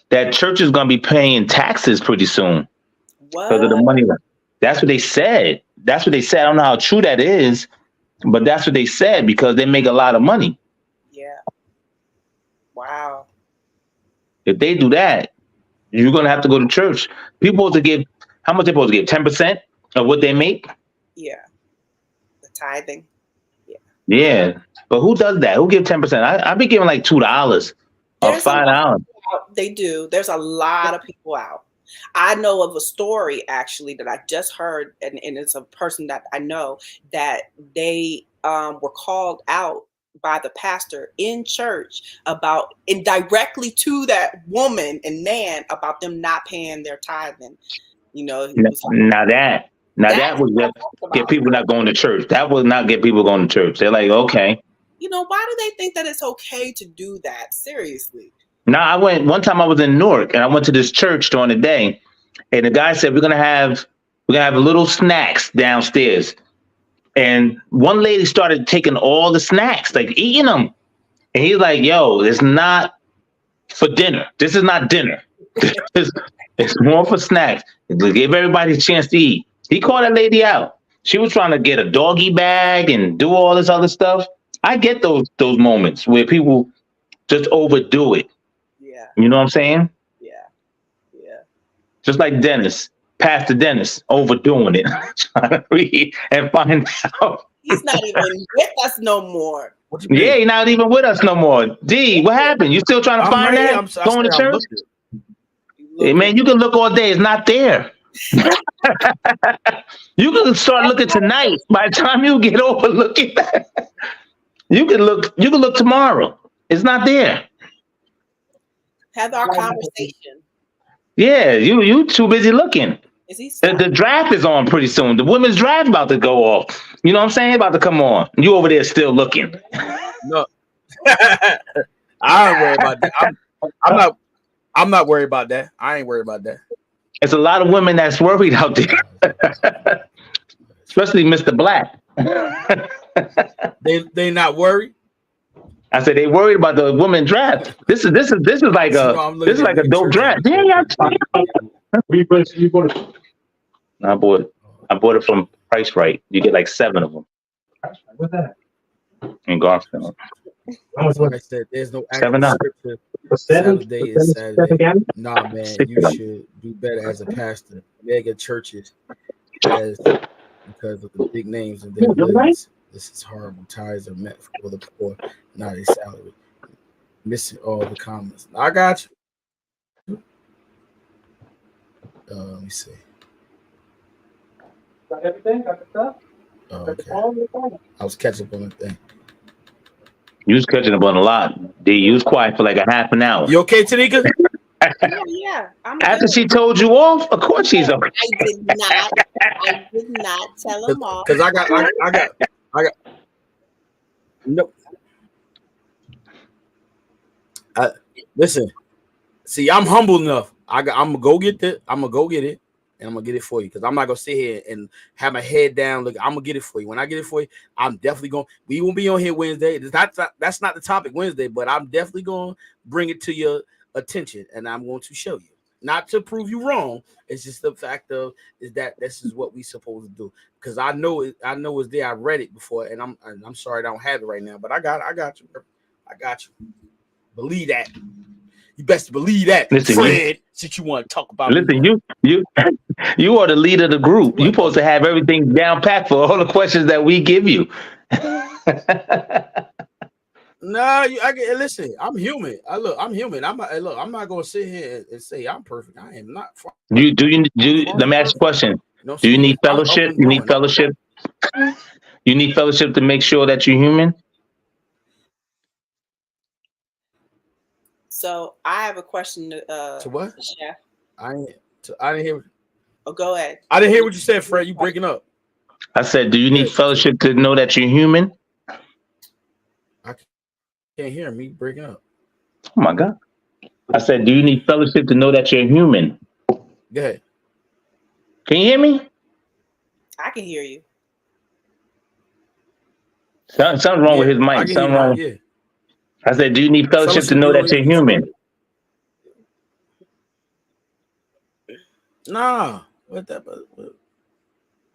that church is going to be paying taxes pretty soon because of the money. That's what they said. I don't know how true that is, but that's what they said because they make a lot of money. Yeah. Wow. If they do that, you're going to have to go to church. People supposed to give, how much they supposed to give? 10% of what they make? Yeah. The tithing. Yeah. Yeah. But who does that? Who gives 10%? I've been giving like $2 or $5. They do. There's a lot of people out. I know of a story actually that I just heard, and it's a person that I know that they were called out by the pastor in church about indirectly to that woman and man about them not paying their tithing. You know, he was like, that would just get people not going to church. That would not get people going to church. They're like, okay. You know, why do they think that it's okay to do that? Seriously. Now, one time I was in Newark and I went to this church during the day, and the guy said, we're gonna have little snacks downstairs. And one lady started taking all the snacks, like eating them. And he's like, yo, it's not for dinner. This is not dinner. It's more for snacks. Give everybody a chance to eat. He called that lady out. She was trying to get a doggy bag and do all this other stuff. I get those moments where people just overdo it. Yeah. You know what I'm saying? Yeah. Yeah. Just like Dennis, Pastor Dennis, overdoing it, trying to read and find out. He's not even with us no more. Yeah, he's not even with us no more. D, what happened? You still trying to find that? Going to church? Hey, man, you can look all day. It's not there. You can start looking tonight. By the time you get over looking, you can look tomorrow. It's not there. Have our conversation. Yeah, you too busy looking. Is he the draft is on pretty soon. The women's draft about to go off. You know what I'm saying? About to come on. You over there still looking. No. I don't worry about that. I'm not worried about that. I ain't worried about that. It's a lot of women that's worried out there. Especially Mr. Black. They not worried. I said they worried about the women draft. This is like a dope draft. Yeah, you bought it? I bought it from Price Right. You get like 7 of them. What's that? In Garfield. Like I said, there's no $7. scripture. Saturday is Saturday. Nah, man, you should do better as a pastor. Mega churches because of the big names and their billions. This is horrible. Tithes are meant for the poor, not a salary. Missing all the comments. I got you. Let me see. Got everything? Got the stuff? Okay. I was catching up on the thing. You was catching up on a lot. D, you was quiet for like a half an hour. You okay, Tanika? Yeah. After she told you off, of course she's okay. I did not tell him off. Because I got. Nope. Listen. See, I'm humble enough. I'm gonna go get it. I'm gonna go get it, and I'm gonna get it for you. Because I'm not gonna sit here and have my head down. Look, I'm gonna get it for you. When I get it for you, I'm definitely going. We won't be on here Wednesday. That's not the topic Wednesday, but I'm definitely gonna bring it to your attention, and I'm going to show you. Not to prove you wrong. It's just the fact of is that this is what we supposed to do. Because I know it's there. I read it before, and I'm sorry I don't have it right now, but I got you. I got you. Believe that. You best believe that, listen, Fred. Since you want to talk about listen, you are the leader of the group. You're supposed to have everything down pat for all the questions that we give you. No, listen. I'm human. I'm human. I'm not gonna sit here and say I'm perfect. I am not. Do you let me ask you a question. Do you need fellowship? You need fellowship. You need fellowship to make sure that you're human. So I have a question to what? Chef. I didn't hear. Oh, go ahead. I didn't hear what you said, Fred. You breaking up. I said, do you need fellowship to know that you're human? I can't hear me breaking up. Oh my God. I said, do you need fellowship to know that you're human? Go ahead. Can you hear me? I can hear you. Something's wrong with his mic. Something wrong. Yeah. I said, do you need fellowship to know that you're human? Nah. What that?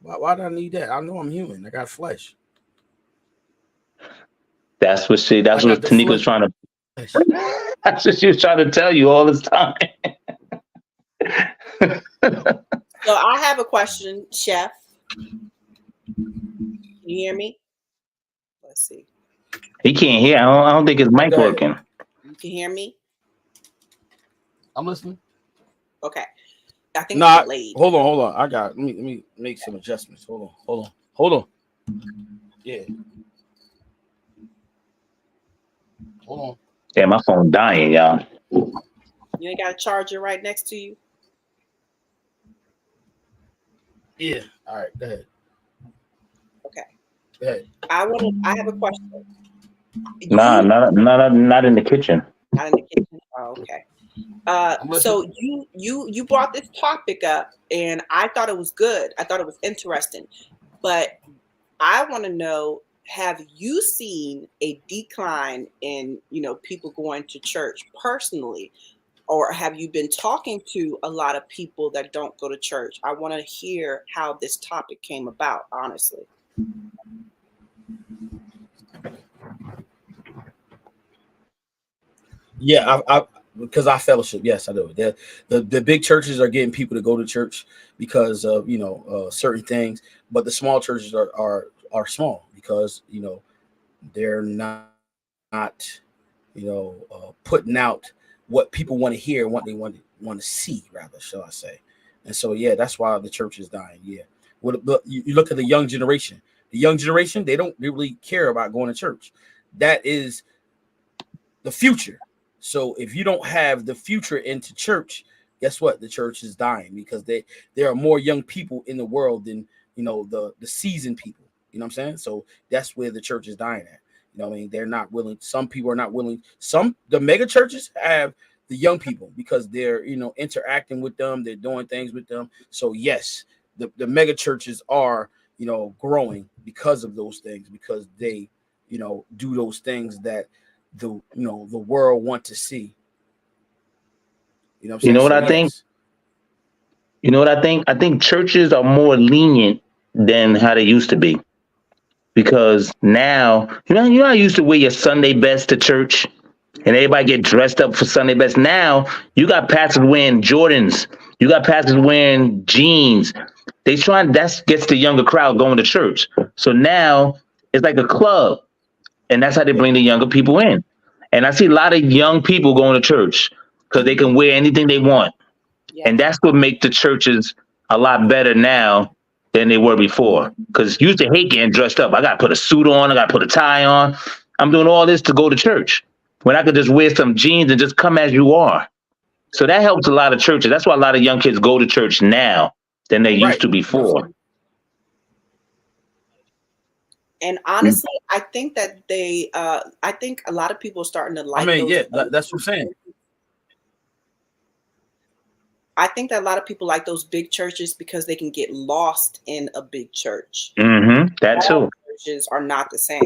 Why do I need that? I know I'm human. I got flesh. That's what Tanika was trying to. That's what she was trying to tell you all this time. So I have a question, Chef. Can you hear me? Let's see. He can't hear. I don't think his mic working. You can hear me? I'm listening. Okay. I think it's delayed. Hold on. Let me make some adjustments. Hold on. Yeah. Hold on. Yeah, my phone dying, y'all. You ain't got a charger right next to you? Yeah. All right. Go ahead. Okay. Go ahead. I have a question. Nah, not in the kitchen. Not in the kitchen. Oh, okay. So you brought this topic up, and I thought it was good. I thought it was interesting, but I want to know: have you seen a decline in people going to church personally, or have you been talking to a lot of people that don't go to church? I want to hear how this topic came about, honestly. Yeah, because I fellowship. Yes, I do. The big churches are getting people to go to church because of certain things, but the small churches are small because they're not putting out what people want to hear and what they want to see, rather, shall I say. And so that's why the church is dying. But you look at the young generation. The young generation, they don't really care about going to church. That is the future. So if you don't have the future into church, guess what? The church is dying because there are more young people in the world than the seasoned people. You know what I'm saying? So that's where the church is dying at. You know what I mean? They're not willing. Some people are not willing. The mega churches have the young people because they're interacting with them. They're doing things with them. So yes, the mega churches are growing because of those things, because they do those things that the world want to see. You know what I'm saying? You know what I think? You know what I think? I think churches are more lenient than how they used to be. Because now, I used to wear your Sunday best to church and everybody get dressed up for Sunday best. Now you got pastors wearing Jordans. You got pastors wearing jeans. That gets the younger crowd going to church. So now it's like a club. And that's how they bring the younger people in. And I see a lot of young people going to church because they can wear anything they want. Yeah. And that's what makes the churches a lot better now than they were before. Because you used to hate getting dressed up. I got to put a suit on. I got to put a tie on. I'm doing all this to go to church when I could just wear some jeans and just come as you are. So that helps a lot of churches. That's why a lot of young kids go to church now than they used to before. And honestly, I think that I think a lot of people are starting to like. That's what I'm saying. I think that a lot of people like those big churches because they can get lost in a big church. Mm-hmm. That too. Churches are not the same.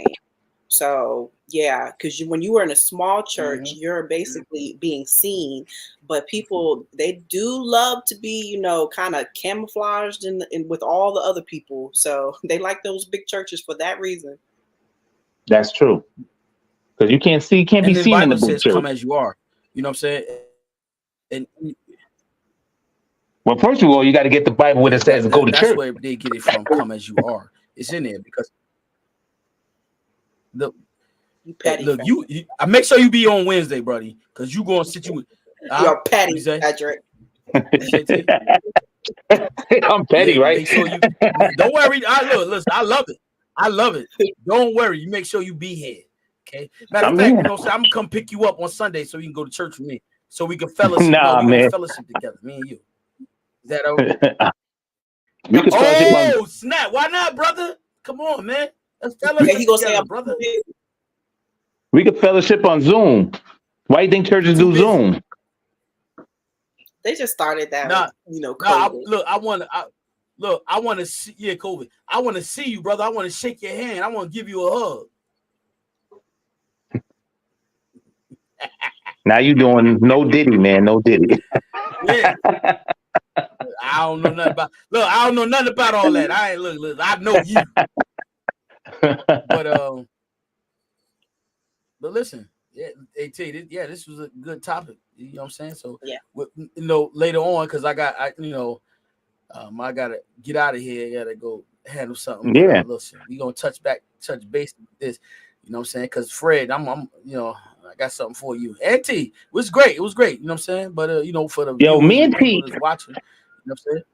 So because when you are in a small church, you're basically being seen, but people, they do love to be, kind of camouflaged in with all the other people. So they like those big churches for that reason. That's true. Because you can't be seen in the big church. Come as you are. You know what I'm saying? And well, first of all, you got to get the Bible where it says go to church. That's where they get it from. Come as you are. It's in there because you petty. Look, I make sure you be on Wednesday, buddy, because you gonna sit you. You're petty, Patrick. I'm petty, right? Sure don't worry. Listen, I love it. I love it. Don't worry. You make sure you be here. Okay. Matter of fact, I'm gonna come pick you up on Sunday so you can go to church with me, so we can fellowship. Nah, man. Fellowship together, me and you. Is that okay? We could fellowship on. Oh snap! Why not, brother? Come on, man. Let's fellowship Okay, he gonna say together, I'm brother. We could fellowship on Zoom. Why do you think churches Too do busy. Zoom? They just started that, Nah, COVID. I want to see. Yeah, COVID. I want to see you, brother. I want to shake your hand. I want to give you a hug. Now you doing no Diddy, man. No Diddy. Yeah. I don't know nothing about. Look, I don't know nothing about all that. I ain't look. I know you, but listen. Yeah, AT. This was a good topic. You know what I'm saying? So yeah, later on, because I gotta get out of here. I gotta go handle something. Yeah. Listen, we gonna touch base with this. You know what I'm saying? Because Fred, I'm I got something for you. And T, it was great. You know what I'm saying? But for the yo, me and people T that's watching, you know what I'm saying?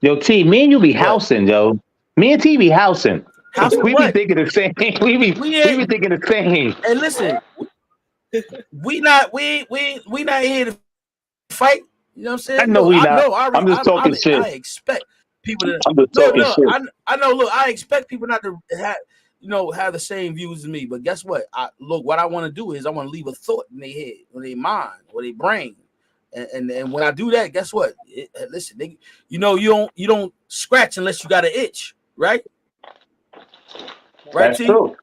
Yo, T, me and you be housing, yo. Me and T be housing. We be thinking the same. We be thinking the same. And listen, we not here to fight. You know what I'm saying? I know we not. I'm just talking shit. I expect people to. I'm just talking shit. I know. Look, I expect people not to have the same views as me. But guess what? What I want to do is I want to leave a thought in their head, or their mind, or their brain. And when I do that, guess what? Listen, you don't scratch unless you got an itch, right? Right, That's true.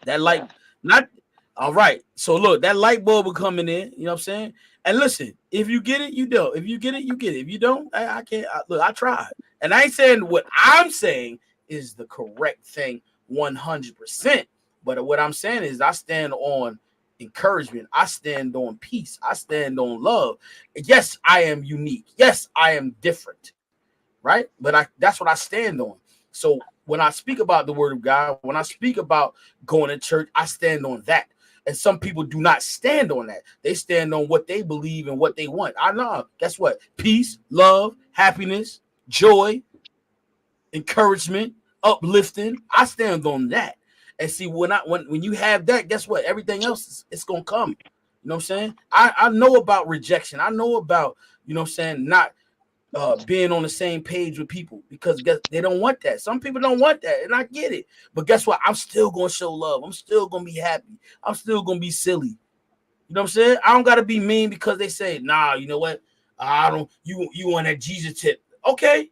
That light, not all right. So look, that light bulb will coming in. You know what I'm saying? And listen, if you get it, you don't. If you get it, you get it. If you don't, I can't. Look, I tried, and I ain't saying what I'm saying is the correct thing 100%. But what I'm saying is, I stand on encouragement. I stand on peace. I stand on love. Yes, I am unique. Yes, I am different. Right? But that's what I stand on. So when I speak about the word of God, when I speak about going to church, I stand on that. And some people do not stand on that. They stand on what they believe and what they want. I know. Guess what? Peace, love, happiness, joy, encouragement, uplifting. I stand on that. And see, when you have that, guess what? Everything else it's gonna come. You know what I'm saying? I know about rejection. I know about, you know what I'm saying, not being on the same page with people, because they don't want that. Some people don't want that, and I get it. But guess what? I'm still gonna show love. I'm still gonna be happy. I'm still gonna be silly. You know what I'm saying? I don't gotta be mean because they say, nah, you know what? I don't. You want that Jesus tip? Okay.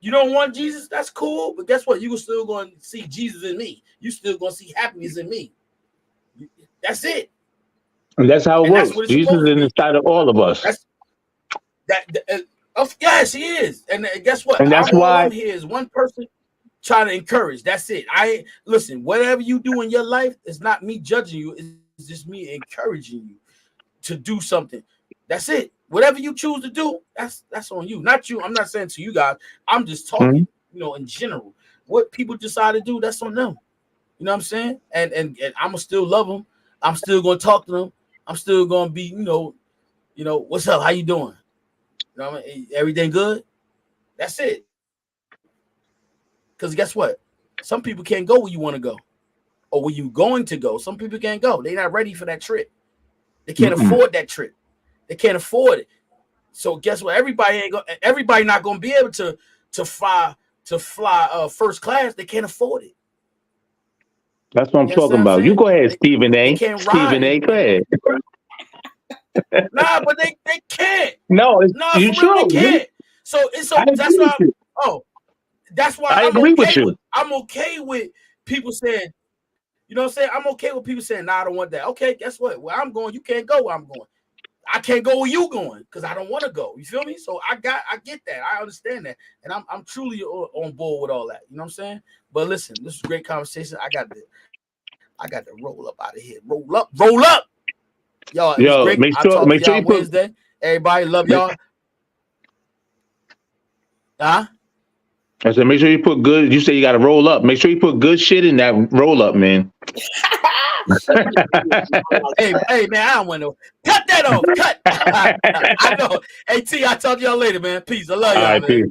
You don't want Jesus? That's cool. But guess what? You're still going to see Jesus in me. You still going to see happiness in me. That's it. And that's how it works. Jesus is inside of all of us. Yes, he is. And guess what? And that's why I'm here is one person trying to encourage. That's it. Listen, whatever you do in your life, it's not me judging you. It's just me encouraging you to do something. That's it. Whatever you choose to do, that's on you. Not you. I'm not saying to you guys. I'm just talking, in general. What people decide to do, that's on them. You know what I'm saying? And I'm gonna still love them. I'm still gonna talk to them. I'm still gonna be, what's up? How you doing? You know what I mean? Everything good? That's it. Because guess what? Some people can't go where you want to go, or where you're going to go. Some people can't go. They're not ready for that trip. They can't afford that trip. They can't afford it. So guess what? Everybody not gonna be able to fly first class. They can't afford it. That's what I'm talking about. You go ahead, Stephen A. Stephen A. Go ahead. Nah, but they can't. No, you sure they can't. So that's why. That's why I agree with you. I'm okay with people saying, you know what I'm saying? I'm okay with people saying, nah, I don't want that. Okay, guess what? Where I'm going, you can't go where I'm going. I can't go where you going because I don't want to go. You feel me? So I get that. I understand that. And I'm truly on board with all that. You know what I'm saying? But listen, this is a great conversation. I got to roll up out of here. Roll up. Y'all, yo, great. make sure you put Wednesday. Everybody love y'all. Huh? I said, make sure you put good. You say you got to roll up. Make sure you put good shit in that roll up, man. hey, man, I don't want to cut that off. Cut. I know. Hey, T, I'll talk to y'all later, man. Peace. I love y'all, man. Peace.